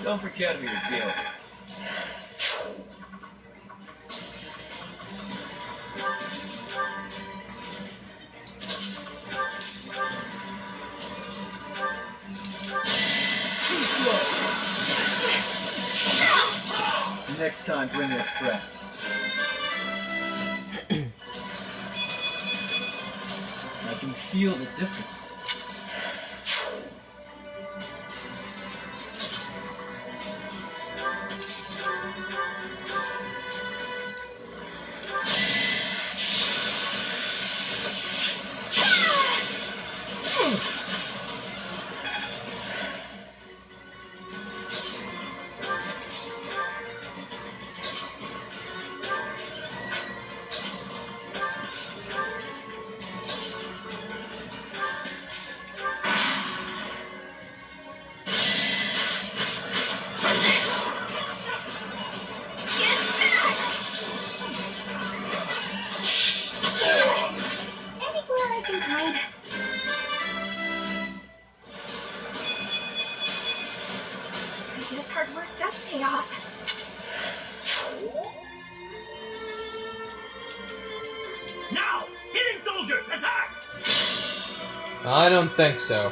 Don't forget who you're dealing with. Too slow. Next time, bring your friends. I can feel the difference. Soldiers, attack! I don't think so.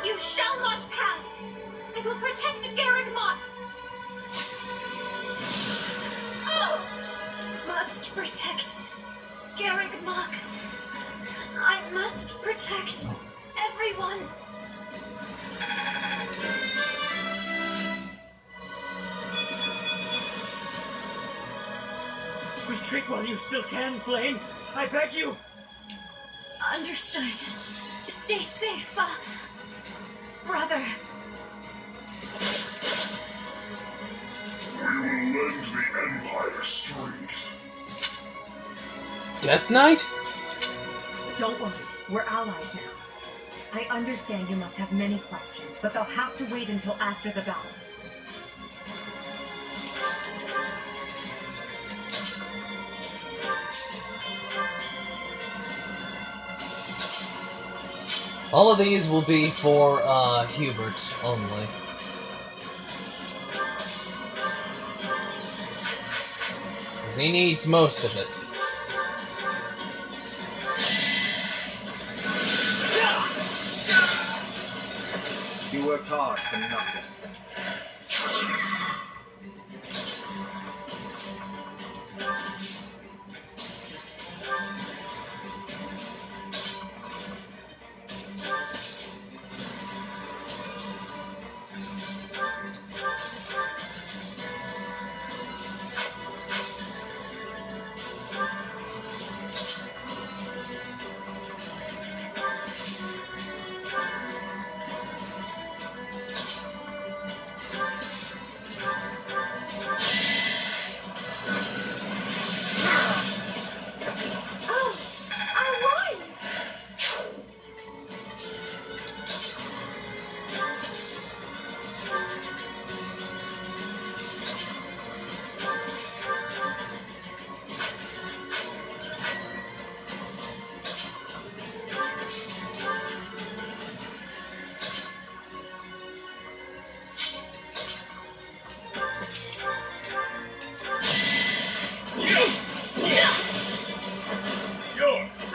You shall not pass! I will protect Garrigmont! Oh! Must protect Garrigmont. I must protect everyone. Retreat while you still can, Flame. I beg you. Understood. Stay safe, brother. We will lend the Empire strength. Death Knight? Don't worry, we're allies now. I understand you must have many questions, but they'll have to wait until after the battle. All of these will be for Hubert only. Because he needs most of it. You worked hard for nothing.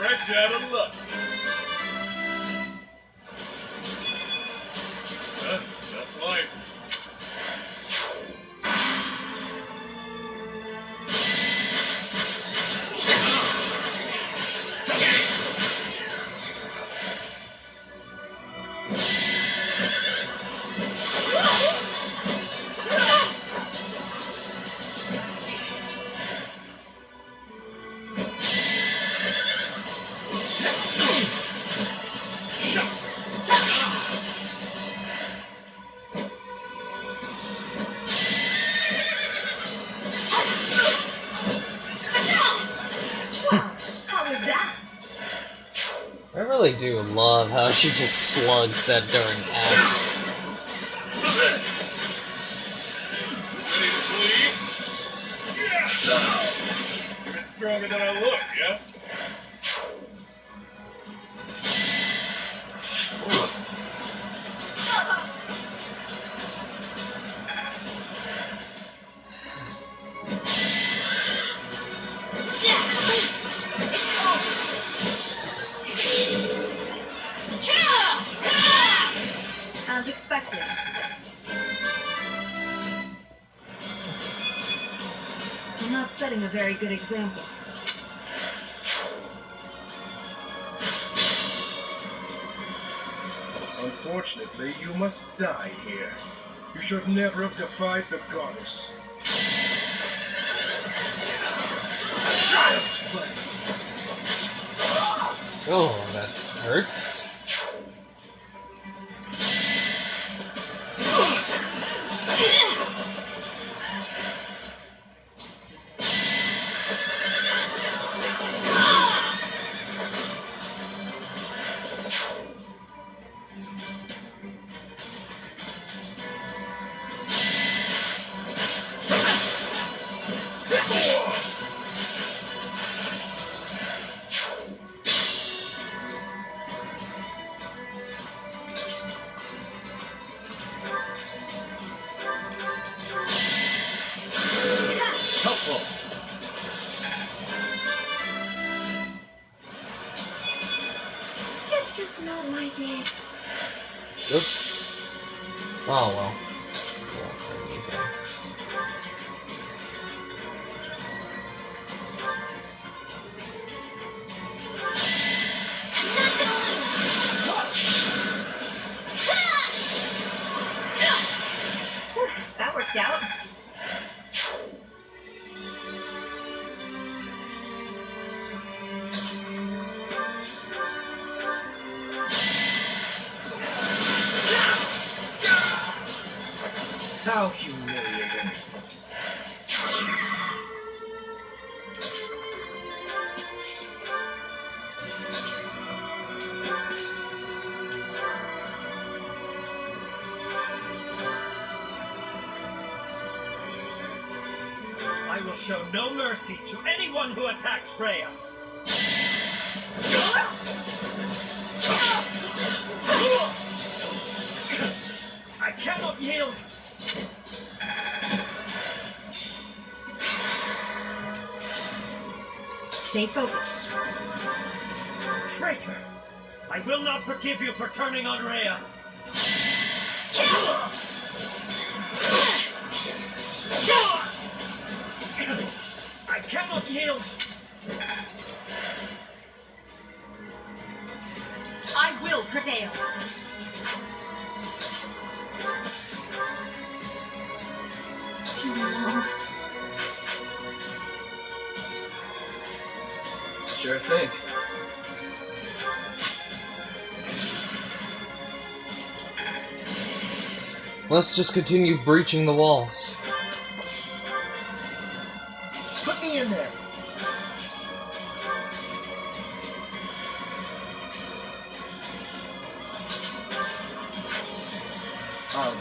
Fresh out of luck. That's life. I really do love how she just slugs that darn axe. Ready to bleed? You've been stronger than I look, yeah? As expected. You're not setting a very good example. Unfortunately, you must die here. You should never have defied the goddess. Child's play. Oh, that hurts. did. Oops. Oh well. Won't hurt anything. That worked out. How humiliating. I will show no mercy to anyone who attacks Freya. I cannot yield. Stay focused. Traitor! I will not forgive you for turning on Rhea. I cannot yield. I will prevail. Sure thing. Let's just continue breaching the walls. Put me in there. I'll go.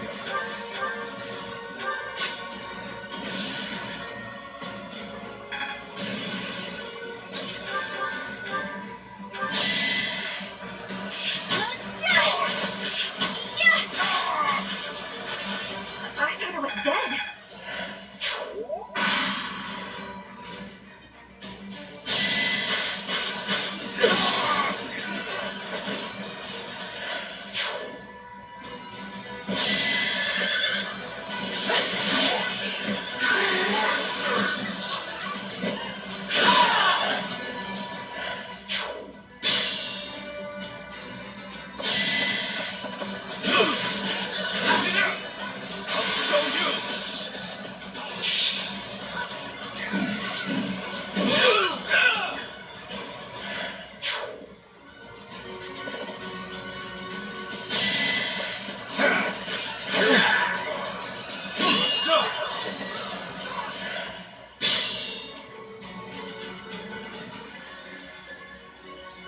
I thought I was dead.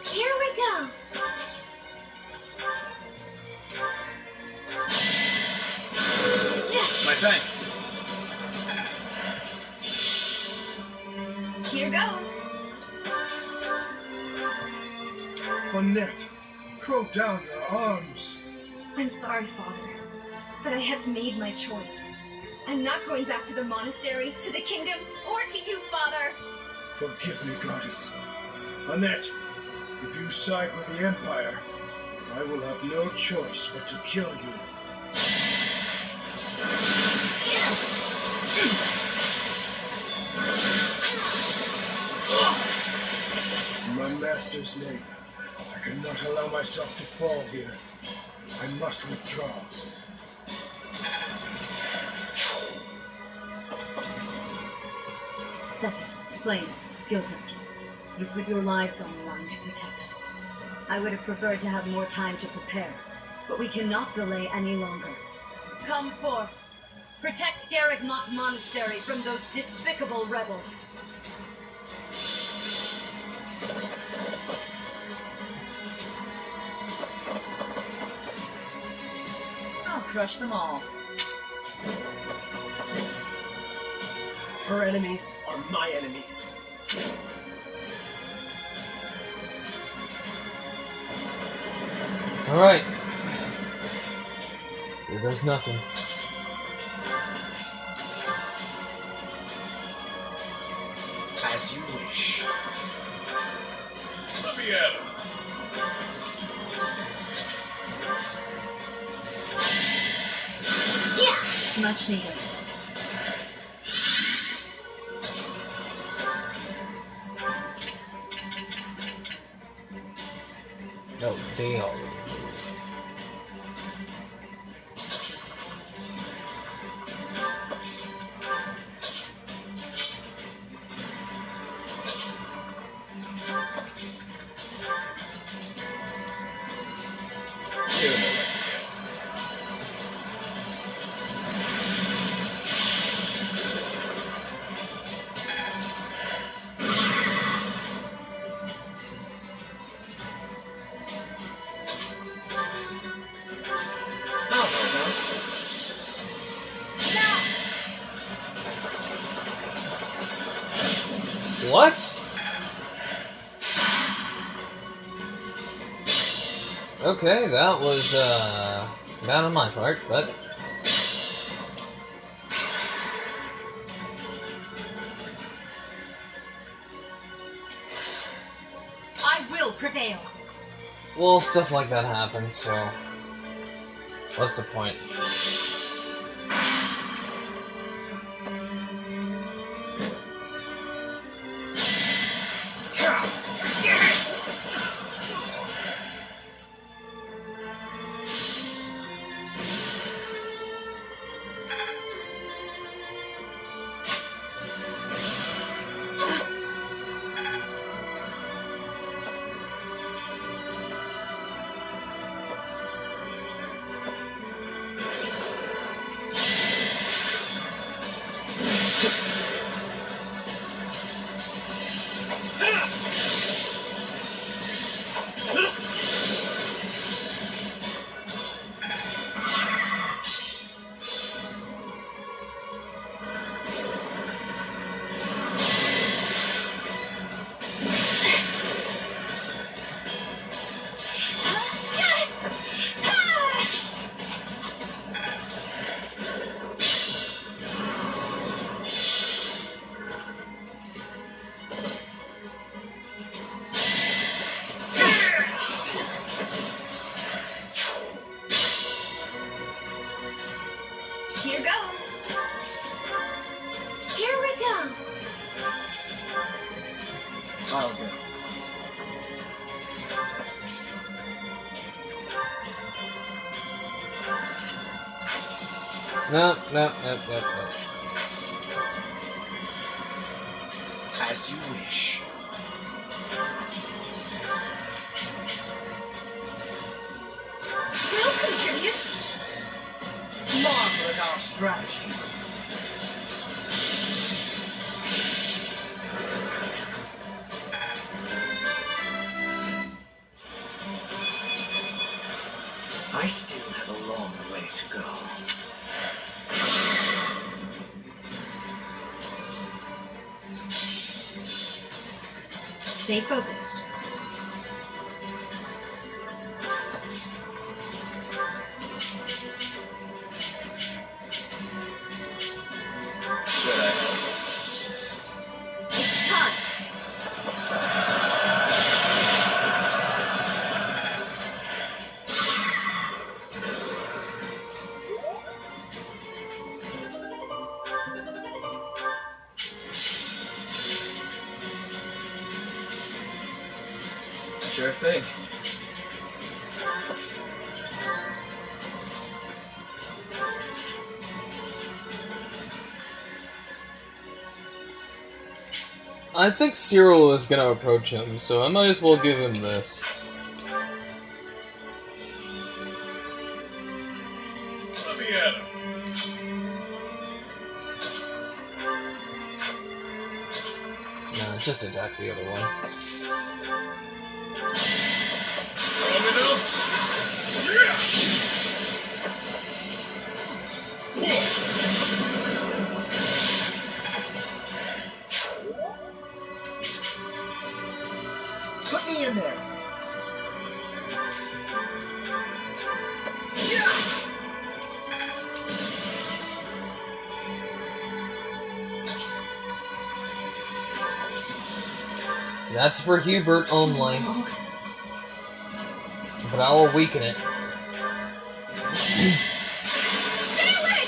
Here we go. My thanks. Here goes. Annette, throw down your arms. I'm sorry, Father, but I have made my choice. I'm not going back to the monastery, to the kingdom, or to you, Father. Forgive me, goddess. Annette, if you side with the Empire, I will have no choice but to kill you. In my master's name, I cannot allow myself to fall here. I must withdraw. Seti, Flame, Gilbert, you put your lives on the line to protect us. I would have preferred to have more time to prepare, but we cannot delay any longer. Come forth. Protect Garrigmont Monastery from those despicable rebels. I'll crush them all. Her enemies are my enemies. Alright. Here goes nothing. As you wish. Let me at him. Much needed. Oh, deal. What? Okay, that was, bad on my part, but... I will prevail. Well, stuff like that happens, so... What's the point? Here goes. Here we go. I'll go. No. As you wish. We'll contribute. Marvel at our strategy. I still have a long way to go. Stay focused. It's time. Sure thing. I think Cyril is gonna approach him, so I might as well give him this. Let me at him. No, just attack the other one. Strong enough? Yeah! Put me in there. That's for Hubert only. But I'll weaken it. Stay away!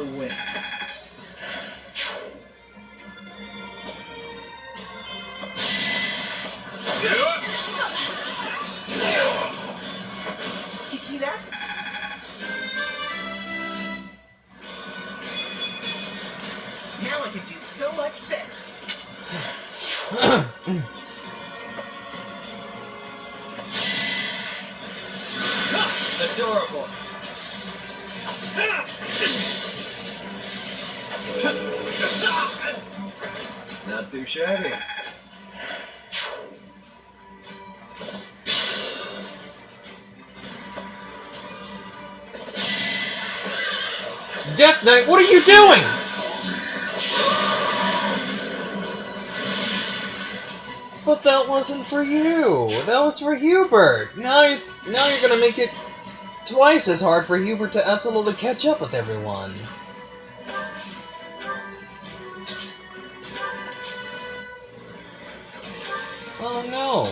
gonna win. You see that? Now I can do so much better. Adorable. Not too shabby. Death Knight, what are you doing? But that wasn't for you. That was for Hubert. Now you're gonna make it twice as hard for Hubert to absolutely catch up with everyone. Oh no.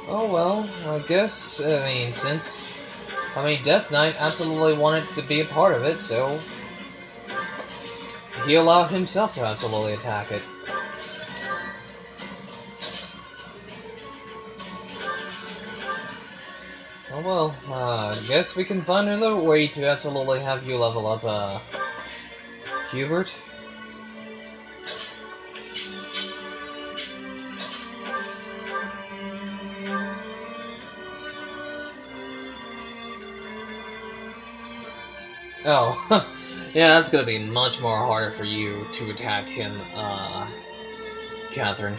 Oh well, I guess, since Death Knight absolutely wanted to be a part of it, so he allowed himself to absolutely attack it. Oh well, I guess we can find another way to absolutely have you level up, Hubert. Oh, yeah, that's gonna be much more harder for you to attack him, Catherine.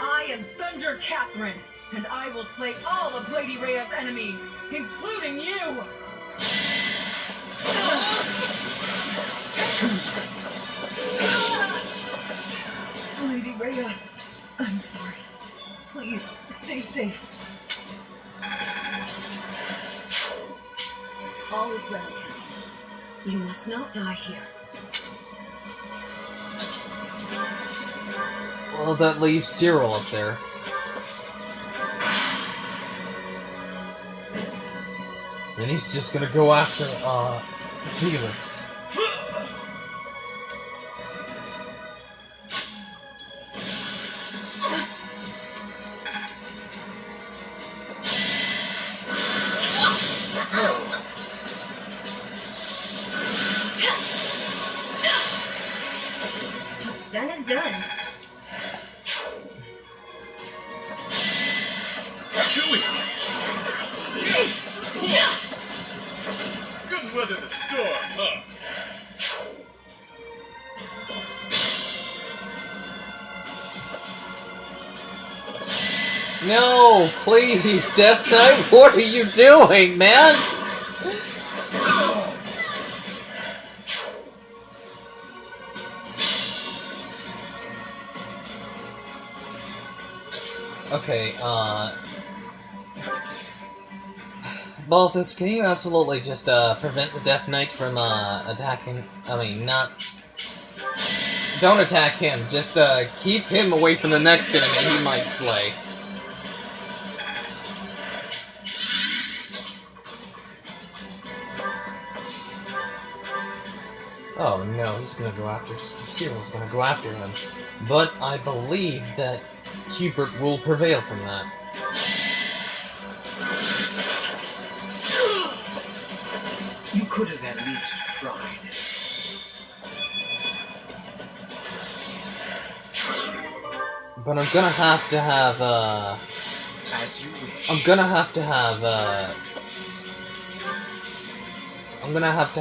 I am Thunder Catherine, and I will slay all of Lady Rhea's enemies, including you! Too easy. Lady Rhea, I'm sorry. Please, stay safe. All is well, Catherine. You must not die here. Well, that leaves Cyril up there. And he's just gonna go after, Felix. What's done is done. Do it! Couldn't weather the storm, huh? No, please, Death Knight, what are you doing, man? Okay, Balthus, can you absolutely just, prevent the Death Knight from, attacking, don't attack him, just, keep him away from the next enemy he might slay. Oh no, he's gonna go after, Cyril's gonna go after him. But I believe that Hubert will prevail from that. You could have at least tried. But I'm gonna have to have, As you wish. I'm gonna have to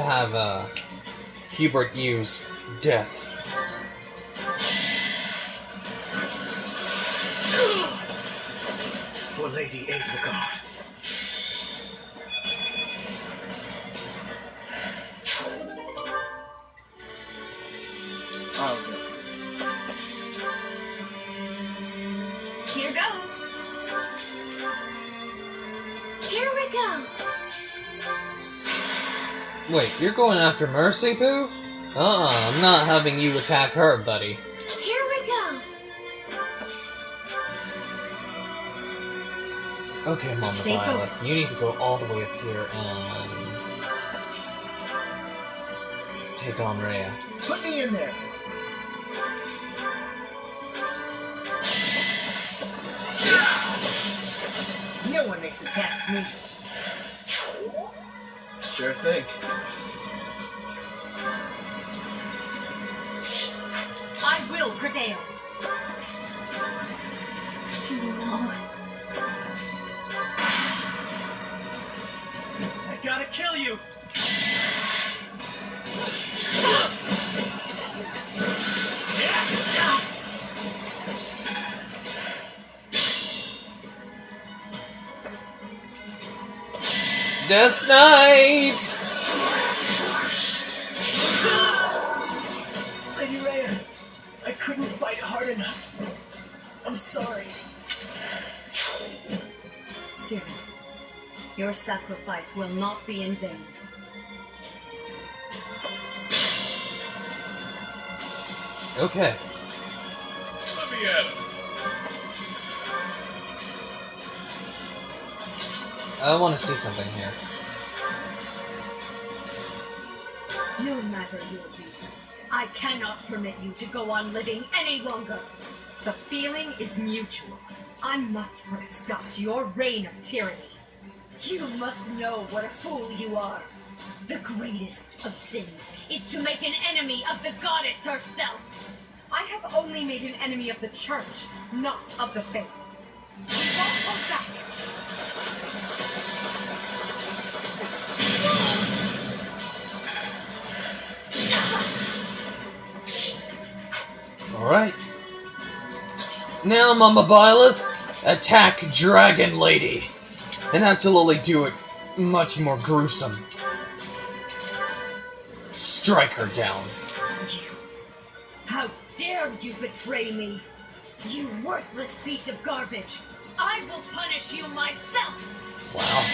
have, Hubert use death. For Lady Edelgard. Oh, good. Here goes. Here we go. Wait, you're going after Mercy, Pooh? I'm not having you attack her, buddy. Here we go. Okay, Mama Stay Violet, focused. you need to go all the way up here and... take on Rhea. Put me in there. No one makes it past me. Sure thing. I will prevail. No. I gotta kill you! Death Knight! Lady Rhea, I couldn't fight hard enough. I'm sorry. Cyril, your sacrifice will not be in vain. Okay. Let me at him. I want to see something here. No matter your reasons, I cannot permit you to go on living any longer. The feeling is mutual. I must put a stop to your reign of tyranny. You must know what a fool you are. The greatest of sins is to make an enemy of the goddess herself. I have only made an enemy of the church, not of the faith. We won't hold back. Alright. Now, Mama Byleth, attack Dragon Lady. And absolutely do it much more gruesome. Strike her down. How dare you betray me? You worthless piece of garbage. I will punish you myself. Wow.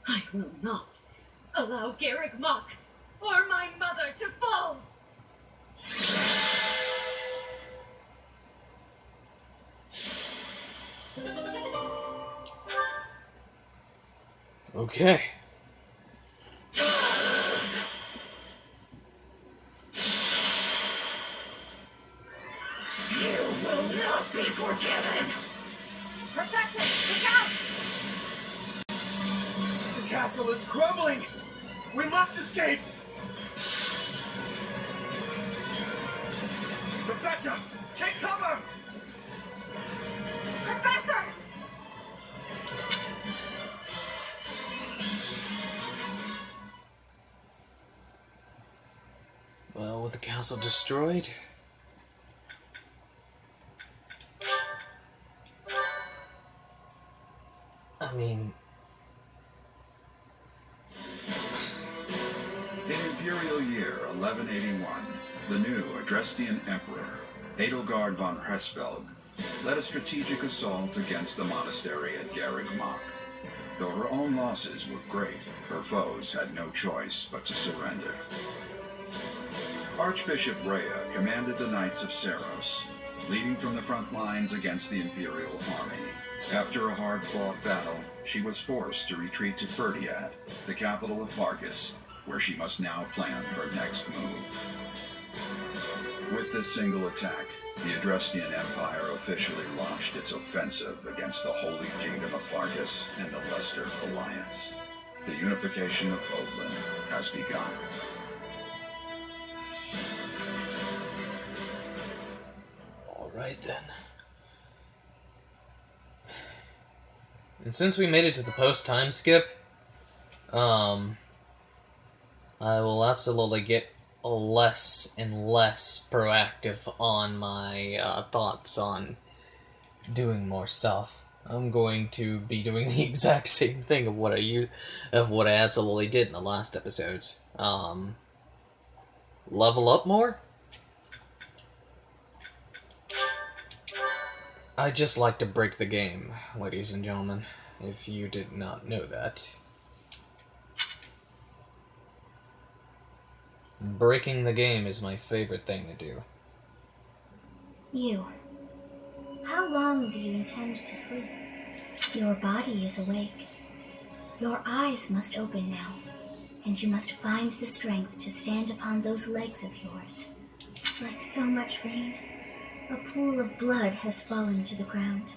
I will not allow Garrick Mock or my mother to fall. Okay. You will not be forgiven! Professor, look out! The castle is crumbling! We must escape! Professor, take cover! Professor! Well, with the castle destroyed... I mean... In Imperial Year 1181, the new Adrestian Emperor, Edelgard von Hresvelg, led a strategic assault against the monastery at Garrick Mock. Though her own losses were great, her foes had no choice but to surrender. Archbishop Rhea commanded the Knights of Seros, leading from the front lines against the Imperial army. After a hard-fought battle, she was forced to retreat to Ferdiad, the capital of Fargus, where she must now plan her next move. With this single attack, the Adrestian Empire officially launched its offensive against the Holy Kingdom of Fargus and the Leicester Alliance. The unification of Odlin has begun. Alright then. And since we made it to the post-time skip, I will absolutely get less and less proactive on my thoughts on doing more stuff. I'm going to be doing the exact same thing of what I absolutely did in the last episodes. Level up more? I just like to break the game, ladies and gentlemen, if you did not know that. Breaking the game is my favorite thing to do. You. How long do you intend to sleep? Your body is awake. Your eyes must open now, and you must find the strength to stand upon those legs of yours. Like so much rain, a pool of blood has fallen to the ground.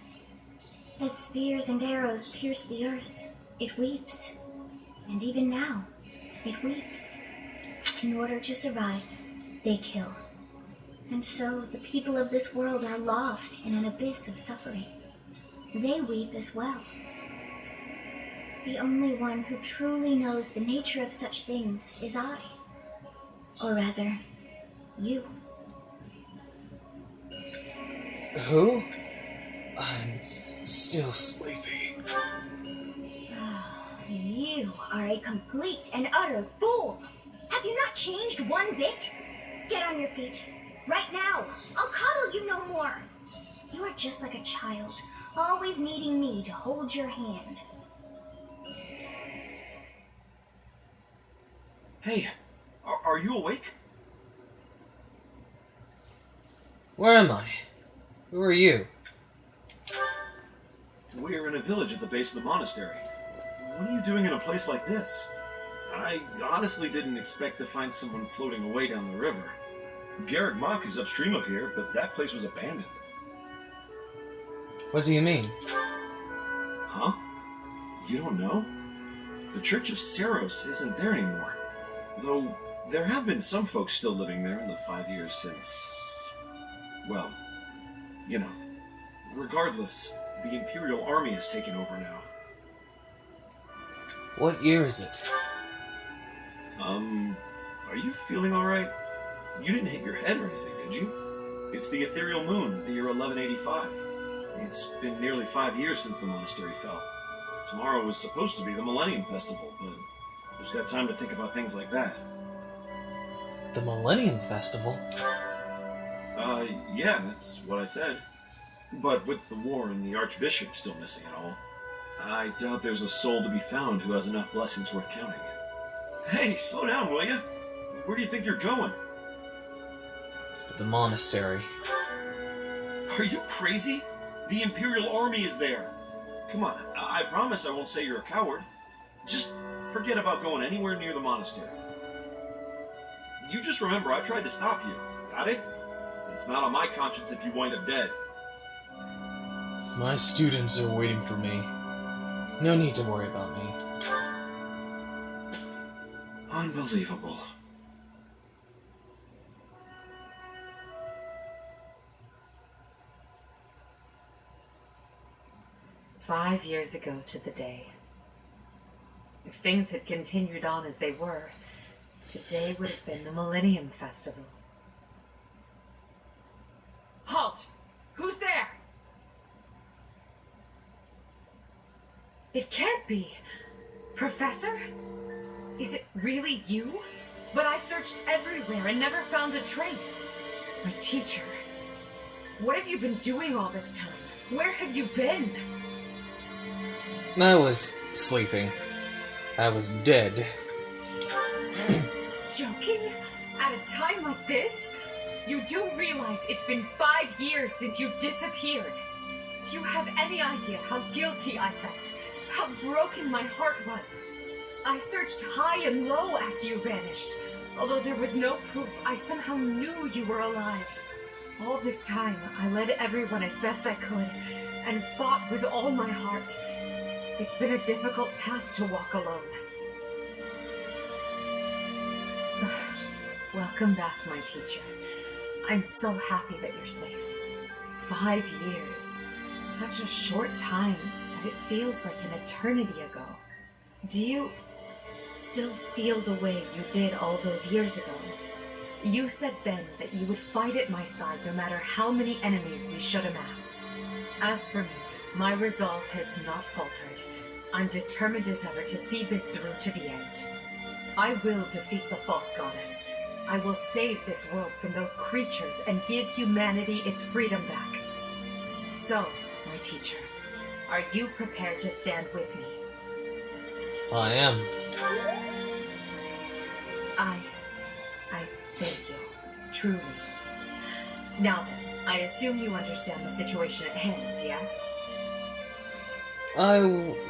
As spears and arrows pierce the earth, it weeps. And even now, it weeps. In order to survive, they kill. And so the people of this world are lost in an abyss of suffering. They weep as well. The only one who truly knows the nature of such things is I. Or rather, you. Who? I'm still sleepy. You are a complete and utter fool! Have you not changed one bit? Get on your feet. Right now! I'll coddle you no more! You are just like a child, always needing me to hold your hand. Hey, are you awake? Where am I? Who are you? We're in a village at the base of the monastery. What are you doing in a place like this? I honestly didn't expect to find someone floating away down the river. Garrick Mach is upstream of here, but that place was abandoned. What do you mean? Huh? You don't know? The Church of Seros isn't there anymore. Though, there have been some folks still living there in the 5 years since... well, you know. Regardless, the Imperial Army has taken over now. What year is it? Are you feeling alright? You didn't hit your head or anything, did you? It's the ethereal moon, the year 1185. It's been nearly 5 years since the monastery fell. Tomorrow was supposed to be the Millennium Festival, but who's got time to think about things like that? The Millennium Festival? Yeah, that's what I said. But with the war and the Archbishop still missing it all, I doubt there's a soul to be found who has enough blessings worth counting. Hey, slow down, will ya? Where do you think you're going? The monastery. Are you crazy? The Imperial Army is there. Come on, I promise I won't say you're a coward. Just forget about going anywhere near the monastery. You just remember I tried to stop you. Got it? It's not on my conscience if you wind up dead. My students are waiting for me. No need to worry about me. Unbelievable. "5 years ago to the day. If things had continued on as they were, today would have been the Millennium Festival." Halt! Who's there? It can't be. Professor? Is it really you? But I searched everywhere and never found a trace. My teacher. What have you been doing all this time? Where have you been? I was sleeping. I was dead. Joking? At a time like this? You do realize it's been 5 years since you disappeared. Do you have any idea how guilty I felt? How broken my heart was? I searched high and low after you vanished. Although there was no proof, I somehow knew you were alive. All this time, I led everyone as best I could, and fought with all my heart. It's been a difficult path to walk alone. Welcome back, my teacher. I'm so happy that you're safe. 5 years. Such a short time that it feels like an eternity ago. Do you still feel the way you did all those years ago? You said then that you would fight at my side no matter how many enemies we should amass. As for me, my resolve has not faltered. I'm determined as ever to see this through to the end. I will defeat the false goddess. I will save this world from those creatures and give humanity its freedom back. So, my teacher, are you prepared to stand with me? I am. I thank you, truly. Now then, I assume you understand the situation at hand, yes? I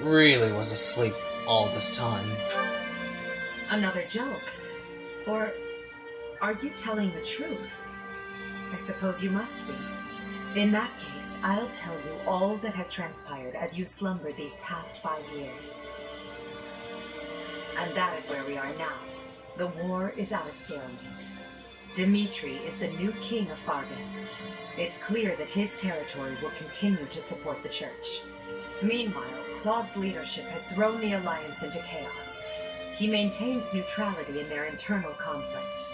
really was asleep all this time. Another joke? Or are you telling the truth? I suppose you must be. In that case, I'll tell you all that has transpired as you slumbered these past 5 years. And that is where we are now. The war is at a stalemate. Dmitri is the new king of Fargus. It's clear that his territory will continue to support the church. Meanwhile, Claude's leadership has thrown the Alliance into chaos. He maintains neutrality in their internal conflict.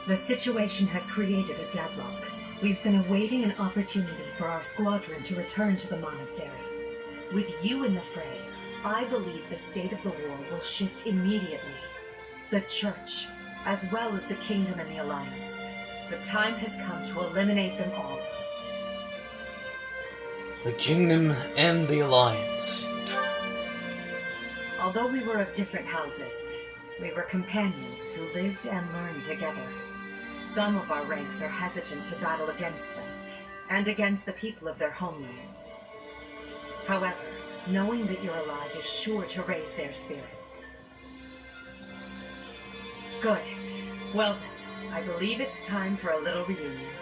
The situation has created a deadlock. We've been awaiting an opportunity for our squadron to return to the monastery. With you in the fray, I believe the state of the war will shift immediately. The church, as well as the kingdom and the Alliance. The time has come to eliminate them all. The kingdom and the Alliance. Although we were of different houses, we were companions who lived and learned together. Some of our ranks are hesitant to battle against them, and against the people of their homelands. However, knowing that you're alive is sure to raise their spirits. Good. Well then, I believe it's time for a little reunion.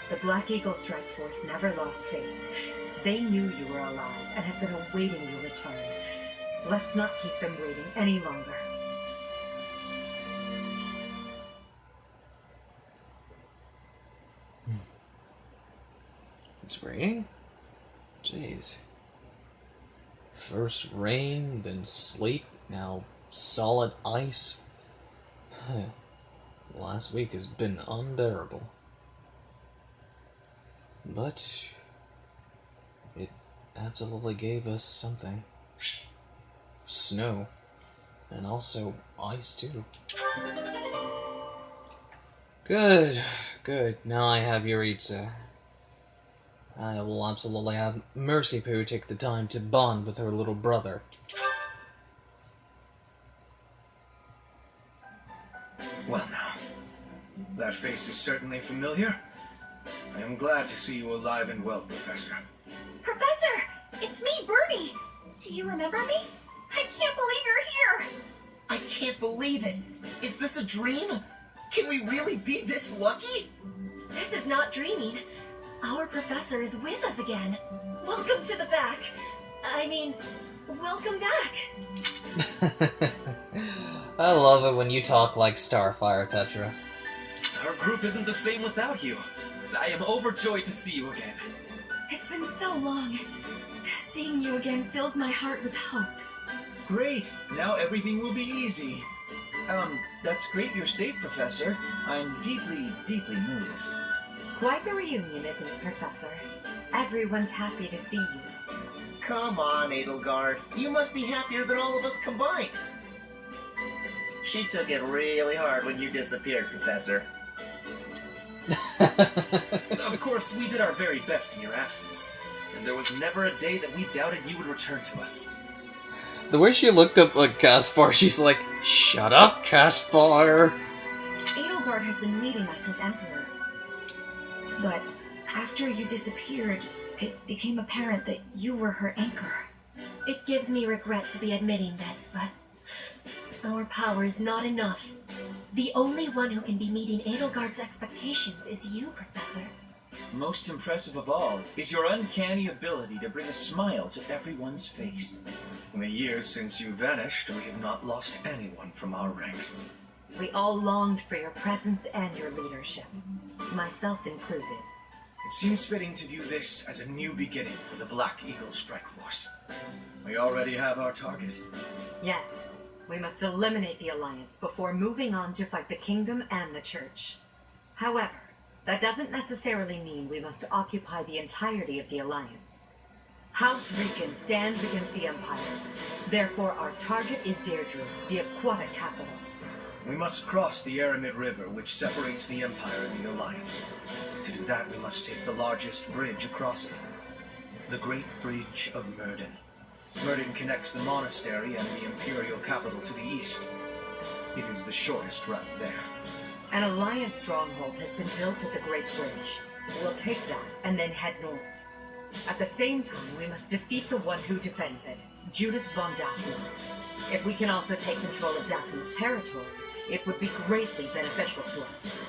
The Black Eagle Strike Force never lost faith. They knew you were alive and have been awaiting your return. Let's not keep them waiting any longer. It's raining? Jeez. First rain, then sleet, now solid ice. Last week has been unbearable. But it absolutely gave us something. Snow. And also ice too. Good, good. Now I have Yuritsa. I will absolutely have Mercy Poo take the time to bond with her little brother. Well now, that face is certainly familiar. I am glad to see you alive and well, Professor. Professor! It's me, Bernie! Do you remember me? I can't believe you're here! I can't believe it. Is this a dream? Can we really be this lucky? This is not dreaming. Our professor is with us again. Welcome to the back. I mean, welcome back. I love it when you talk like Starfire, Petra. Our group isn't the same without you. I am overjoyed to see you again. It's been so long. Seeing you again fills my heart with hope. Great! Now everything will be easy. That's great you're safe, Professor. I'm deeply, deeply moved. Quite the reunion, isn't it, Professor? Everyone's happy to see you. Come on, Edelgard. You must be happier than all of us combined. She took it really hard when you disappeared, Professor. Of course, we did our very best in your absence. And there was never a day that we doubted you would return to us. The way she looked up at Caspar, she's like, "Shut up, Caspar!" Edelgard has been leading us as Emperor. But after you disappeared, it became apparent that you were her anchor. It gives me regret to be admitting this, but our power is not enough. The only one who can be meeting Edelgard's expectations is you, Professor. Most impressive of all is your uncanny ability to bring a smile to everyone's face. In the years since you vanished, we have not lost anyone from our ranks. We all longed for your presence and your leadership, myself included. It seems fitting to view this as a new beginning for the Black Eagle Strike Force. We already have our target. Yes, we must eliminate the Alliance before moving on to fight the Kingdom and the Church. However, that doesn't necessarily mean we must occupy the entirety of the Alliance. House Riken stands against the Empire. Therefore, our target is Deirdre, the aquatic capital. We must cross the Aramid River, which separates the Empire and the Alliance. To do that, we must take the largest bridge across it. The Great Bridge of Myrden. Myrden connects the monastery and the Imperial capital to the east. It is the shortest route there. An Alliance stronghold has been built at the Great Bridge. We'll take that and then head north. At the same time, we must defeat the one who defends it, Judith von Daphne. If we can also take control of Daphne territory, it would be greatly beneficial to us.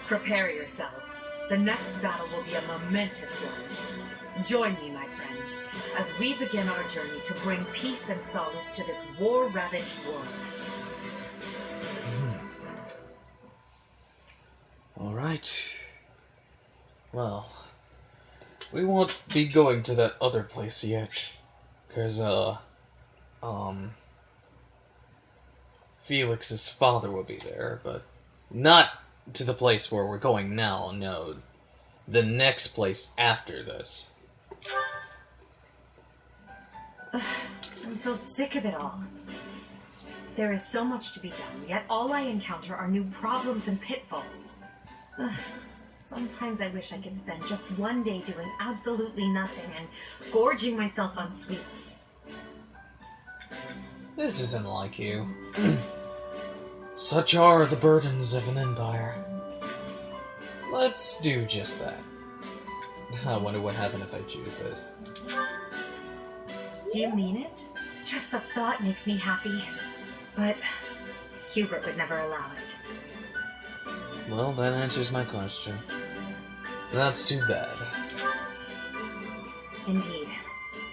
Prepare yourselves. The next battle will be a momentous one. Join me, my friends, as we begin our journey to bring peace and solace to this war-ravaged world. Alright. Well, we won't be going to that other place yet. Because, Felix's father will be there, but not to the place where we're going now, no. The next place after this. I'm so sick of it all. There is so much to be done, yet all I encounter are new problems and pitfalls. Sometimes I wish I could spend just one day doing absolutely nothing and gorging myself on sweets. This isn't like you. Such are the burdens of an empire. Let's do just that. I wonder what happened if I choose this. Do you mean it? Just the thought makes me happy. But Hubert would never allow it. Well, that answers my question. That's too bad. Indeed.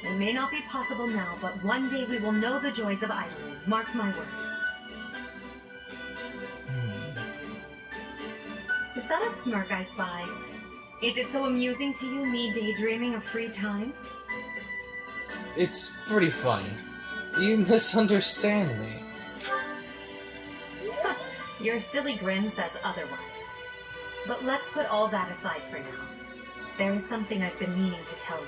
It may not be possible now, but one day we will know the joys of idling. Mark my words. Is that a smirk I spy? Is it so amusing to you, me daydreaming of free time? It's pretty funny. You misunderstand me. Your silly grin says otherwise. But let's put all that aside for now. There is something I've been meaning to tell you.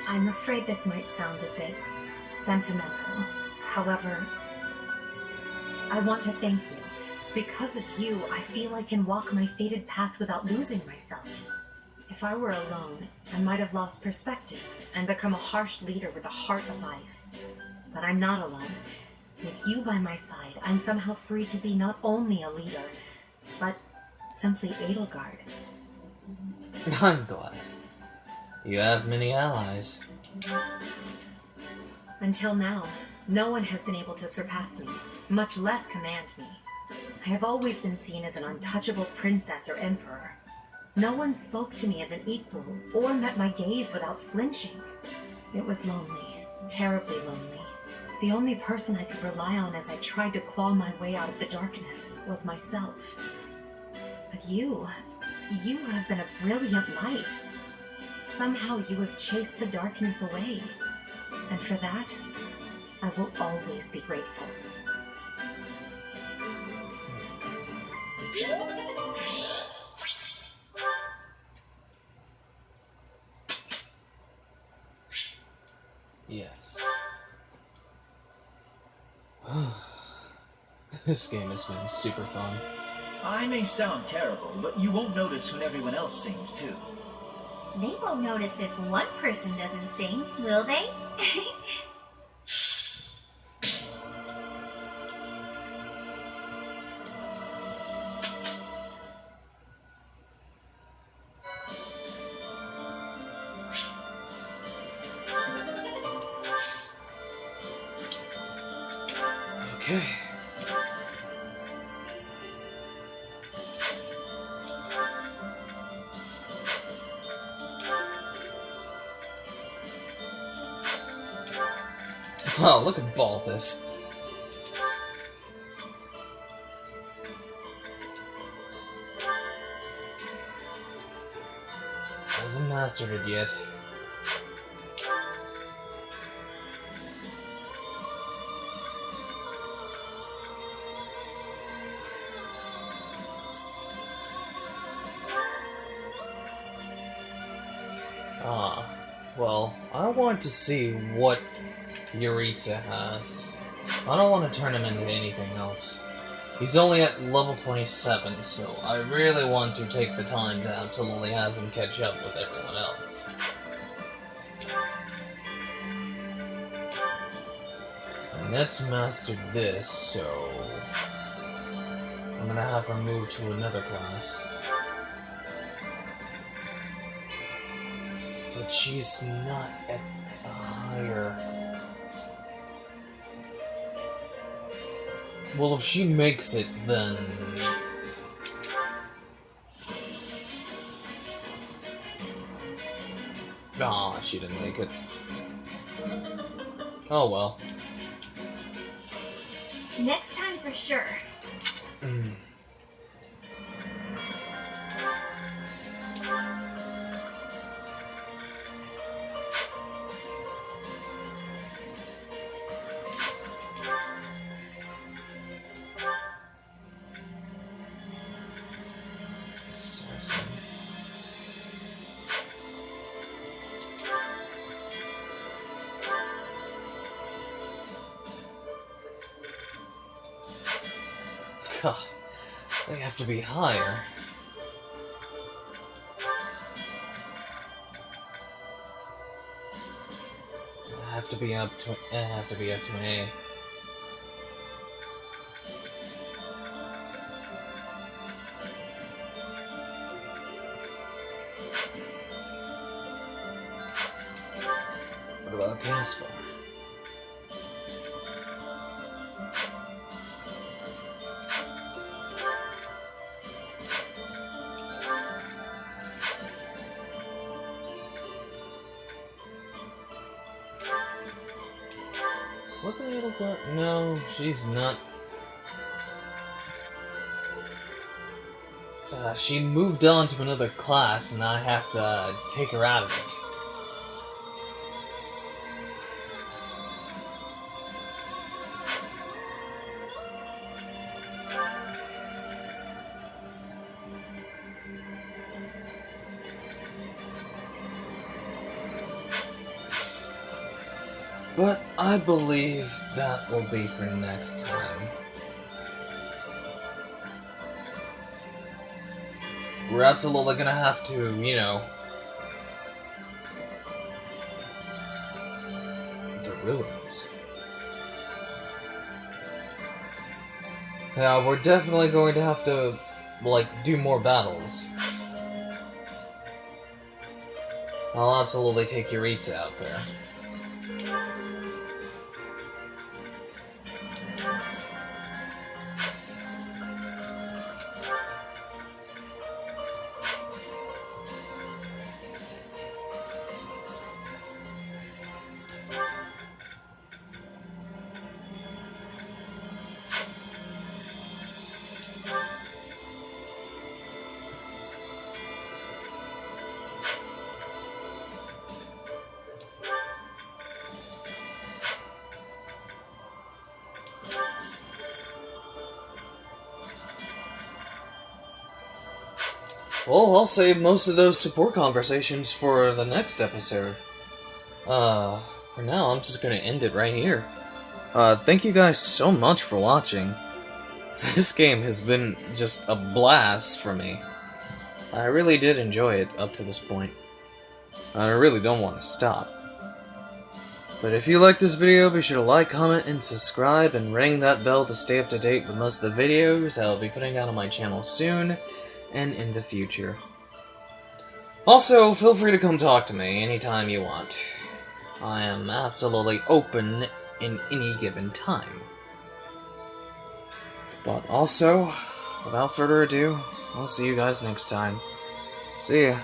I'm afraid this might sound a bit sentimental. However, I want to thank you. Because of you, I feel I can walk my fated path without losing myself. If I were alone, I might have lost perspective and become a harsh leader with a heart of ice. But I'm not alone. With you by my side, I'm somehow free to be not only a leader, but simply Edelgard. I'm glad. You have many allies. Until now, no one has been able to surpass me, much less command me. I have always been seen as an untouchable princess or emperor. No one spoke to me as an equal or met my gaze without flinching. It was lonely, terribly lonely. The only person I could rely on as I tried to claw my way out of the darkness was myself. But you have been a brilliant light. Somehow you have chased the darkness away. And for that, I will always be grateful. Yes. This game has been super fun. I may sound terrible, but you won't notice when everyone else sings too. They won't notice if one person doesn't sing, will they? Okay. Wow, look at Balthus. Hasn't mastered it yet. Well, I want to see what Yuritsa has. I don't want to turn him into anything else. He's only at level 27, so I really want to take the time to absolutely have him catch up with everyone else. And Net's mastered this, so I'm gonna have her move to another class. But she's not at higher. Well, if she makes it, then... Aw, she didn't make it. Oh well. Next time for sure. God, they have to be higher. I have to be up to an A. What about Gaspar? Wasn't Edelgard? No, she's not. She moved on to another class, and I have to take her out of it. But I believe that will be for next time. We're absolutely gonna have to, you know... The ruins. Yeah, we're definitely going to have to, like, do more battles. I'll absolutely take Yuritsa out there. Well, I'll save most of those support conversations for the next episode. For now, I'm just gonna end it right here. Thank you guys so much for watching. This game has been just a blast for me. I really did enjoy it up to this point. I really don't want to stop. But if you like this video, be sure to like, comment, and subscribe, and ring that bell to stay up to date with most of the videos I'll be putting out on my channel soon and in the future. Also, feel free to come talk to me anytime you want. I am absolutely open in any given time. But also, without further ado, I'll see you guys next time. See ya.